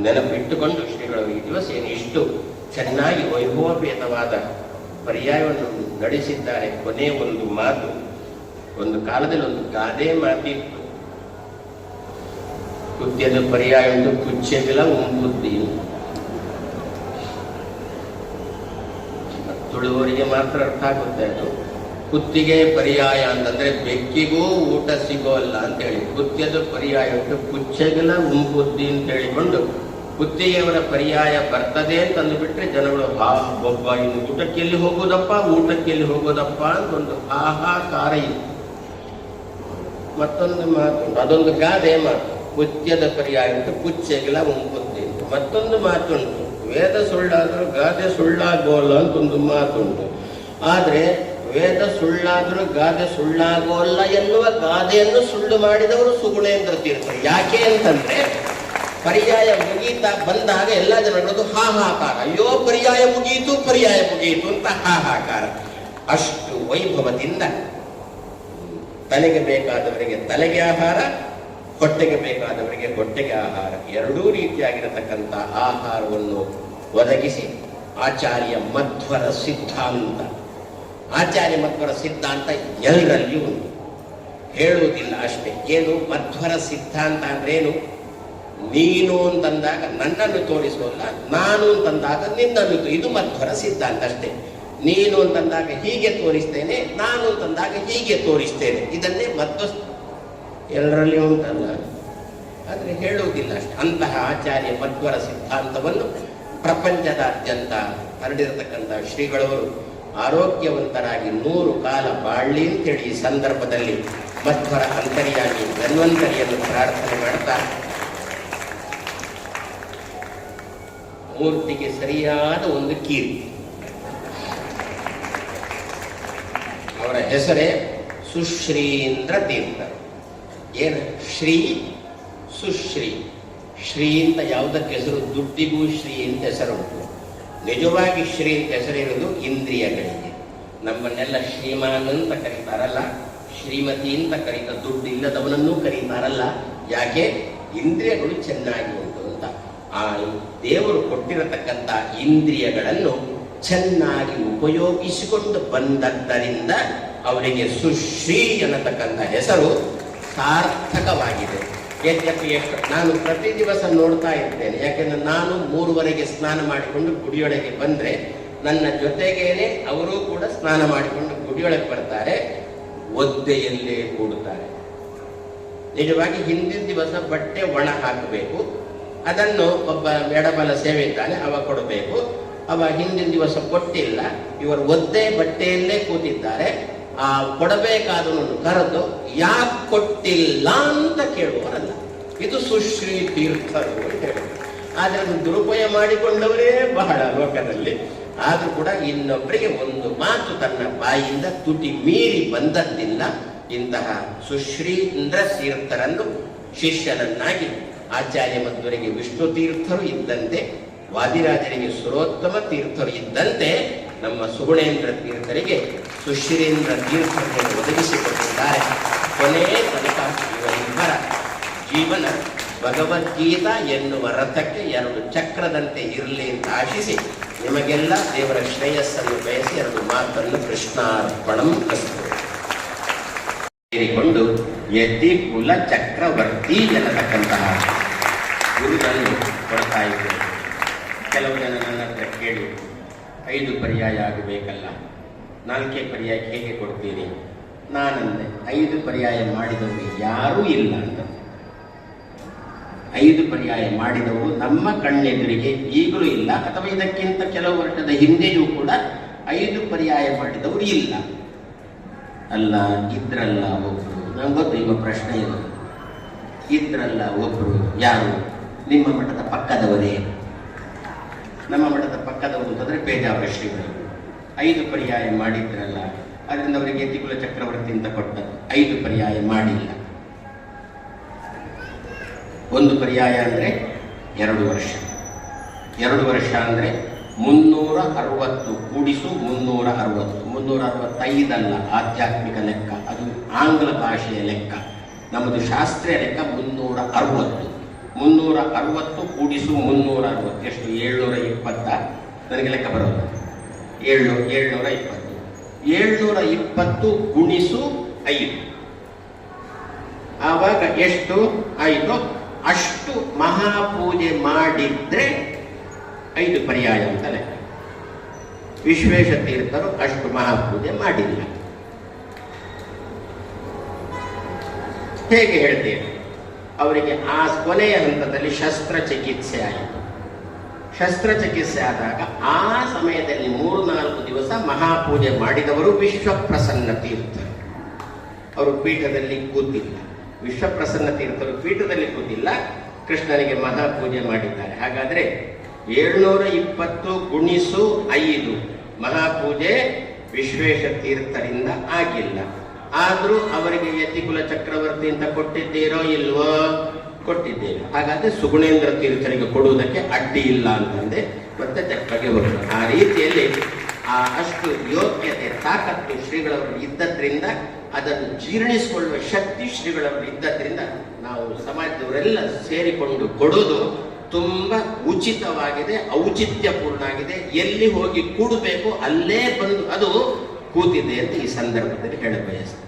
ನೆನಪಿಟ್ಟುಕೊಂಡು ಶ್ರೀಗಳು ಈ ದಿವಸ ಇಷ್ಟು ಚೆನ್ನಾಗಿ ವೈಭವಪೇತವಾದ ಪರ್ಯಾಯವನ್ನು ನಡೆಸಿದ್ದಾರೆ. ಕೊನೆ ಒಂದು ಮಾತು, ಒಂದು ಕಾಲದಲ್ಲಿ ಒಂದು ಗಾದೆ ಮಾತಿತ್ತು, ಕುದ್ಯದ ಪರ್ಯಾಯ ಒಂದು ಕುಚ್ಚೆಗಿಲ ಉಂಬುದ್ದಿ. ತುಳುವರಿಗೆ ಮಾತ್ರ ಅರ್ಥ ಆಗುತ್ತೆ ಅದು. ಕುತ್ತಿಗೆ ಪರ್ಯಾಯ ಅಂತಂದ್ರೆ ಬೆಕ್ಕಿಗೂ ಊಟ ಸಿಗೋಲ್ಲ ಅಂತ ಹೇಳಿ, ಕುತ್ಯದ ಪರ್ಯಾಯ ಉಂಟು ಕುಚ್ಚೆಗಿಲ ಉಂಬುದ್ದಿ ಅಂತ ಹೇಳಿಕೊಂಡು ಕುತ್ತಿಗೆಯವರ ಪರ್ಯಾಯ ಬರ್ತದೆ ಅಂತಂದು ಬಿಟ್ರೆ ಜನಗಳು ಒಬ್ಬ ಇನ್ನು ಊಟಕ್ಕೆ ಎಲ್ಲಿ ಹೋಗೋದಪ್ಪ, ಊಟಕ್ಕೆ ಎಲ್ಲಿ ಹೋಗೋದಪ್ಪ ಅಂತ ಒಂದು ಹಾಹಾಕಾರ ಇತ್ತು. ಮತ್ತೊಂದು ಮಾತು, ಅದೊಂದು ಗಾದೆ ಮಾತು, ಕುತ್ಯದ ಪರ್ಯಾಯ ಉಂಟು ಕುಚ್ಚೆಗಿಲ ಉಂಬುದ್ದಿ. ಮತ್ತೊಂದು ಮಾತುಂಟು, ವೇದ ಸುಳ್ಳಾದ್ರೂ ಗಾದೆ ಸುಳ್ಳಾಗೋಲ್ಲ ಅಂತ ಒಂದು ಮಾತುಂಟು. ಆದ್ರೆ ವೇದ ಸುಳ್ಳಾದ್ರೂ ಗಾದೆ ಸುಳ್ಳಾಗೋಲ್ಲ ಎನ್ನುವ ಗಾದೆಯನ್ನು ಸುಳ್ಳು ಮಾಡಿದವರು ಸುಗುಣೇಂದ್ರ ತೀರ್ಥರು. ಯಾಕೆ ಅಂತಂದ್ರೆ ಪರ್ಯಾಯ ಮುಗೀತಾ ಬಂದಾಗ ಎಲ್ಲ ಜನಗಳದ್ದು ಹಾಹಾಕಾರ, ಅಯ್ಯೋ ಪರ್ಯಾಯ ಮುಗೀತು ಪರ್ಯಾಯ ಮುಗೀತು ಅಂತ ಹಾಹಾಕಾರ. ಅಷ್ಟು ವೈಭವದಿಂದ ತಲೆಗೆ ಬೇಕಾದವರಿಗೆ ತಲೆಗೆ ಆಹಾರ, ಹೊಟ್ಟೆಗೆ ಬೇಕಾದವರಿಗೆ ಹೊಟ್ಟೆಗೆ ಆಹಾರ, ಎರಡೂ ರೀತಿಯಾಗಿರತಕ್ಕಂಥ ಆಹಾರವನ್ನು ಒದಗಿಸಿ ಆಚಾರ್ಯ ಮಧ್ವರ ಸಿದ್ಧಾಂತ. ಆಚಾರ್ಯ ಮಧ್ವರ ಸಿದ್ಧಾಂತ ಎಲ್ಲರಲ್ಲಿ ಉಂಟು, ಹೇಳುವುದಿಲ್ಲ ಅಷ್ಟೇ. ಏನು ಮಧ್ವರ ಸಿದ್ಧಾಂತ ಅಂದ್ರೇನು? ನೀನು ಅಂತಂದಾಗ ನನ್ನನ್ನು ತೋರಿಸೋಲ್ಲ, ನಾನು ಅಂತಂದಾಗ ನಿನ್ನನ್ನು, ಇದು ಮಧ್ವರ ಸಿದ್ಧಾಂತ ಅಷ್ಟೇ. ನೀನು ಅಂತಂದಾಗ ಹೀಗೆ ತೋರಿಸ್ತೇನೆ, ನಾನು ಅಂತಂದಾಗ ಹೀಗೆ ತೋರಿಸ್ತೇನೆ. ಇದನ್ನೇ ಮಧ್ವ ಎಲ್ಲರಲ್ಲಿ ಉಂಟಲ್ಲ. ಆದರೆ ಹೇಳುವುದಿಲ್ಲ ಅಷ್ಟೆ. ಅಂತಹ ಆಚಾರ್ಯ ಮಧ್ವರ ಸಿದ್ಧಾಂತವನ್ನು ಪ್ರಪಂಚದಾದ್ಯಂತ ಹರಡಿರತಕ್ಕಂಥ ಶ್ರೀಗಳವರು ಆರೋಗ್ಯವಂತರಾಗಿ 100 ಕಾಲ ಬಾಳ್ಲಿ ಅಂತೇಳಿ ಈ ಸಂದರ್ಭದಲ್ಲಿ ಮಧ್ವರ ಅಂತರ್ಯಾಮಿ ಧನ್ವಂತರಿಯನ್ನು ಪ್ರಾರ್ಥನೆ ಮಾಡ್ತಾ, ಮೂರ್ತಿಗೆ ಸರಿಯಾದ ಒಂದು ಕೀರ್ತಿ. ಅವರ ಹೆಸರೇ ಸುಶ್ರೀಂದ್ರ ತೀರ್ಥ. ಏನು ಶ್ರೀ ಸುಶ್ರೀ. ಶ್ರೀ ಅಂತ ಯಾವುದಕ್ಕೆ ಹೆಸರು? ದುಡ್ಡಿಗೂ ಶ್ರೀ ಅಂತ ಹೆಸರುಂಟು. ನಿಜವಾಗಿ ಶ್ರೀ ಅಂತ ಹೆಸರಿರುವುದು ಇಂದ್ರಿಯಗಳಿಗೆ. ನಮ್ಮನ್ನೆಲ್ಲ ಶ್ರೀಮಾನ್ ಅಂತ ಕರೀತಾರಲ್ಲ, ಶ್ರೀಮತಿ ಅಂತ ಕರೀತ, ದುಡ್ಡು ಇಲ್ಲದವನನ್ನೂ ಕರೀತಾರಲ್ಲ. ಯಾಕೆ? ಇಂದ್ರಿಯಗಳು ಚೆನ್ನಾಗಿ ಉಂಟು ಅಂತ. ಆ ದೇವರು ಕೊಟ್ಟಿರತಕ್ಕಂಥ ಇಂದ್ರಿಯಗಳನ್ನು ಚೆನ್ನಾಗಿ ಉಪಯೋಗಿಸಿಕೊಂಡು ಬಂದದ್ದರಿಂದ ಅವರಿಗೆ ಸುಶ್ರೀ ಅನ್ನತಕ್ಕಂಥ ಹೆಸರು ಸಾರ್ಥಕವಾಗಿದೆ. ನಾನು ಪ್ರತಿ ದಿವಸ ನೋಡ್ತಾ ಇರ್ತೇನೆ. ಯಾಕೆಂದ್ರೆ ನಾನು 3:15 ಸ್ನಾನ ಮಾಡಿಕೊಂಡು ಗುಡಿಯೊಳಗೆ ಬಂದ್ರೆ ನನ್ನ ಜೊತೆಗೇನೆ ಅವರೂ ಕೂಡ ಸ್ನಾನ ಮಾಡಿಕೊಂಡು ಗುಡಿಯೊಳಗೆ ಬರ್ತಾರೆ, ಒದ್ದೆಯಲ್ಲೇ ಕೂಡುತ್ತಾರೆ. ನಿಜವಾಗಿ ಹಿಂದಿನ ದಿವಸ ಬಟ್ಟೆ ಒಣ ಹಾಕಬೇಕು, ಅದನ್ನು ಒಬ್ಬ ಎಡಬಲ ಸೇವೆ ಇದ್ದಾನೆ, ಅವ ಕೊಡಬೇಕು. ಅವ ಹಿಂದಿನ ದಿವಸ ಕೊಟ್ಟಿಲ್ಲ, ಇವರು ಒದ್ದೆ ಬಟ್ಟೆಯಲ್ಲೇ ಕೂತಿದ್ದಾರೆ. ಆ ಕೊಡಬೇಕಾದವನನ್ನು ಕರೆದು ಯಾಕೆ ಕೊಟ್ಟಿಲ್ಲ ಅಂತ ಕೇಳುವವರಲ್ಲ. ಇದು ಸುಶ್ರೀ ತೀರ್ಥರು ಅಂತ ಹೇಳುವುದು. ಆದರೆ ಅದು ದುರುಪಯೋಗ ಮಾಡಿಕೊಂಡವರೇ ಬಹಳ ಲೋಕದಲ್ಲಿ. ಆದ್ರೂ ಕೂಡ ಇನ್ನೊಬ್ಬರಿಗೆ ಒಂದು ಮಾತು ತನ್ನ ಬಾಯಿಂದ ತುಟಿ ಮೀರಿ ಬಂದದ್ದಿಲ್ಲ. ಇಂತಹ ಸುಶ್ರೀಂದ್ರ ತೀರ್ಥರನ್ನು ಶಿಷ್ಯನನ್ನಾಗಿ ಆಚಾರ್ಯ ಮಧ್ವರಿಗೆ ವಿಷ್ಣು ತೀರ್ಥರು ಇದ್ದಂತೆ, ವಾದಿರಾಜರಿಗೆ ಸುರೋತ್ತಮ ತೀರ್ಥರು ಇದ್ದಂತೆ, ನಮ್ಮ ಸುಗುಣೇಂದ್ರ ತೀರ್ಥರಿಗೆ ಸುಶ್ರೀಂದ್ರ ತೀರ್ಥರನ್ನು ಒದಗಿಸಿಕೊಟ್ಟಿದ್ದಾರೆ. ಕೊನೆಯ ತನಕ ಇವರಿಬ್ಬರ ಜೀವನ ಭಗವದ್ಗೀತಾ ಎನ್ನುವ ರಥಕ್ಕೆ 2 ಚಕ್ರದಂತೆ ಇರಲಿ ಅಂತ ಆಶಿಸಿ ನಿಮಗೆಲ್ಲ ದೇವರ ಶ್ರೇಯಸ್ಸನ್ನು ಬಯಸಿ 2 ಮಾತನ್ನು ಕೃಷ್ಣಾರ್ಪಣಂ ಅಸ್ತು ಸೇರಿಕೊಂಡು ಯತಿ ಕುಲ ಚಕ್ರವರ್ತಿ ಎನ್ನತಕ್ಕಂತಹ ಗುರುಗಳನ್ನು ಕೊಡ್ತಾ ಇದ್ದೇವೆ. ಕೆಲವು ಜನ ನನ್ನ ಹತ್ರ ಕೇಳಿ 5 ಪರ್ಯಾಯ ಆಗಬೇಕಲ್ಲ, 4 ಪರ್ಯಾಯ ಹೇಗೆ ಕೊಡ್ತೀರಿ? ನಾನಂದೆ 5 ಪರ್ಯಾಯ ಮಾಡಿದವರು ಯಾರೂ ಇಲ್ಲ ಅಂತ. 5 ಪರ್ಯಾಯ ಮಾಡಿದವರು ನಮ್ಮ ಕಣ್ಣೆದುರಿಗೆ ಈಗಲೂ ಇಲ್ಲ, ಅಥವಾ ಇದಕ್ಕಿಂತ ಕೆಲವು ವರ್ಷದ ಹಿಂದೆಯೂ ಕೂಡ 5 ಪರ್ಯಾಯ ಮಾಡಿದವರು ಇಲ್ಲ. ಅಲ್ಲ, ಇದ್ರಲ್ಲ ಒಬ್ರು. ನಂಗೆ ಗೊತ್ತು ನಿಮ್ಮ ಪ್ರಶ್ನೆ ಇದು. ಇದ್ರಲ್ಲ ಒಬ್ರು ಯಾರು? ನಿಮ್ಮ ಮಠದ ಪಕ್ಕದವರೇ. ನಮ್ಮ ಮಠದ ಪಕ್ಕದವರು ಅಂತಂದ್ರೆ ಪೇಜಾವರ ಶ್ರೀಗಳು 5 ಪರ್ಯಾಯ ಮಾಡಿದ್ರಲ್ಲ, ಅದರಿಂದ ಅವರಿಗೆ ಯತಿಕುಲ ಚಕ್ರವರ್ತಿ ಅಂತ ಕೊಟ್ಟದ್ದು. 5 ಪರ್ಯಾಯ ಮಾಡಿಲ್ಲ. 1 ಪರ್ಯಾಯ ಅಂದ್ರೆ 2 ವರ್ಷ. 2 ವರ್ಷ ಅಂದ್ರೆ 360 ಕೂಡಿಸು 360. 365 ಅಲ್ಲ ಆಧ್ಯಾತ್ಮಿಕ ಲೆಕ್ಕ, ಅದು ಆಂಗ್ಲ ಭಾಷೆಯ ಲೆಕ್ಕ. ನಮ್ಮದು ಶಾಸ್ತ್ರೀಯ ಲೆಕ್ಕ 360. 360 ಕೂಡಿಸು 360 ಎಷ್ಟು? 720. ನನಗೆ ಲೆಕ್ಕ ಬರೋದು 720. 720 ಗುಣಿಸು 5. ಆವಾಗ ಎಷ್ಟು ಆಯಿತು? ಅಷ್ಟು ಮಹಾಪೂಜೆ ಮಾಡಿದ್ರೆ 5 ಪರ್ಯಾಯ ಅಂತ ಲೆಕ್ಕ. ವಿಶ್ವೇಶ ತೀರ್ಥರು ಅಷ್ಟು ಮಹಾಪೂಜೆ ಮಾಡಿಲ್ಲ. ಹೇಗೆ ಹೇಳ್ತೇವೆ? ಅವರಿಗೆ ಆ ಕೊನೆಯ ಹಂತದಲ್ಲಿ ಶಸ್ತ್ರಚಿಕಿತ್ಸೆ ಆಯಿತು. ಶಸ್ತ್ರಚಿಕಿತ್ಸೆ ಆದಾಗ ಆ ಸಮಯದಲ್ಲಿ 3-4 ದಿವಸ ಮಹಾಪೂಜೆ ಮಾಡಿದವರು ವಿಶ್ವಪ್ರಸನ್ನ ತೀರ್ಥರು. ಅವರು ಪೀಠದಲ್ಲಿ ಕೂತಿಲ್ಲ. ವಿಶ್ವಪ್ರಸನ್ನ ತೀರ್ಥರು ಪೀಠದಲ್ಲಿ ಕೂತಿಲ್ಲ, ಕೃಷ್ಣನಿಗೆ ಮಹಾಪೂಜೆ ಮಾಡಿದ್ದಾರೆ. ಹಾಗಾದ್ರೆ 720 ಗುಣಿಸು 5 ಮಹಾಪೂಜೆ ವಿಶ್ವೇಶ ತೀರ್ಥರಿಂದ ಆಗಿಲ್ಲ. ಆದ್ರೂ ಅವರಿಗೆ ಯತಿಕುಲ ಚಕ್ರವರ್ತಿ ಅಂತ ಕೊಟ್ಟಿದ್ದೀರೋ ಇಲ್ವೋ? ಕೊಟ್ಟಿದ್ದೇವೆ. ಹಾಗಾದ್ರೆ ಸುಗುಣೇಂದ್ರ ತೀರ್ಥರಿಗೆ ಕೊಡುವುದಕ್ಕೆ ಅಡ್ಡಿ ಇಲ್ಲ ಅಂತಂದೆ ಮತ್ತೆ ಚಕ್ರಗೆ ಬರುವುದು. ಆ ರೀತಿಯಲ್ಲಿ ಅಷ್ಟು ಯೋಗ್ಯತೆ ತಾಕತ್ತು ಶ್ರೀಗಳವರು ಇದ್ದದ್ರಿಂದ, ಅದನ್ನು ಜೀರ್ಣಿಸಿಕೊಳ್ಳುವ ಶಕ್ತಿ ಶ್ರೀಗಳವರು ಇದ್ದದ್ರಿಂದ ನಾವು ಸಮಾಜದವರೆಲ್ಲ ಸೇರಿಕೊಂಡು ಕೊಡುವುದು ತುಂಬಾ ಉಚಿತವಾಗಿದೆ, ಔಚಿತ್ಯಪೂರ್ಣ ಆಗಿದೆ. ಎಲ್ಲಿ ಹೋಗಿ ಕೂಡಬೇಕು ಅಲ್ಲೇ ಬಂದು ಅದು ಕೂತಿದೆ ಅಂತ ಈ ಸಂದರ್ಭದಲ್ಲಿ ಹೇಳಬಯಸ್ತೇನೆ.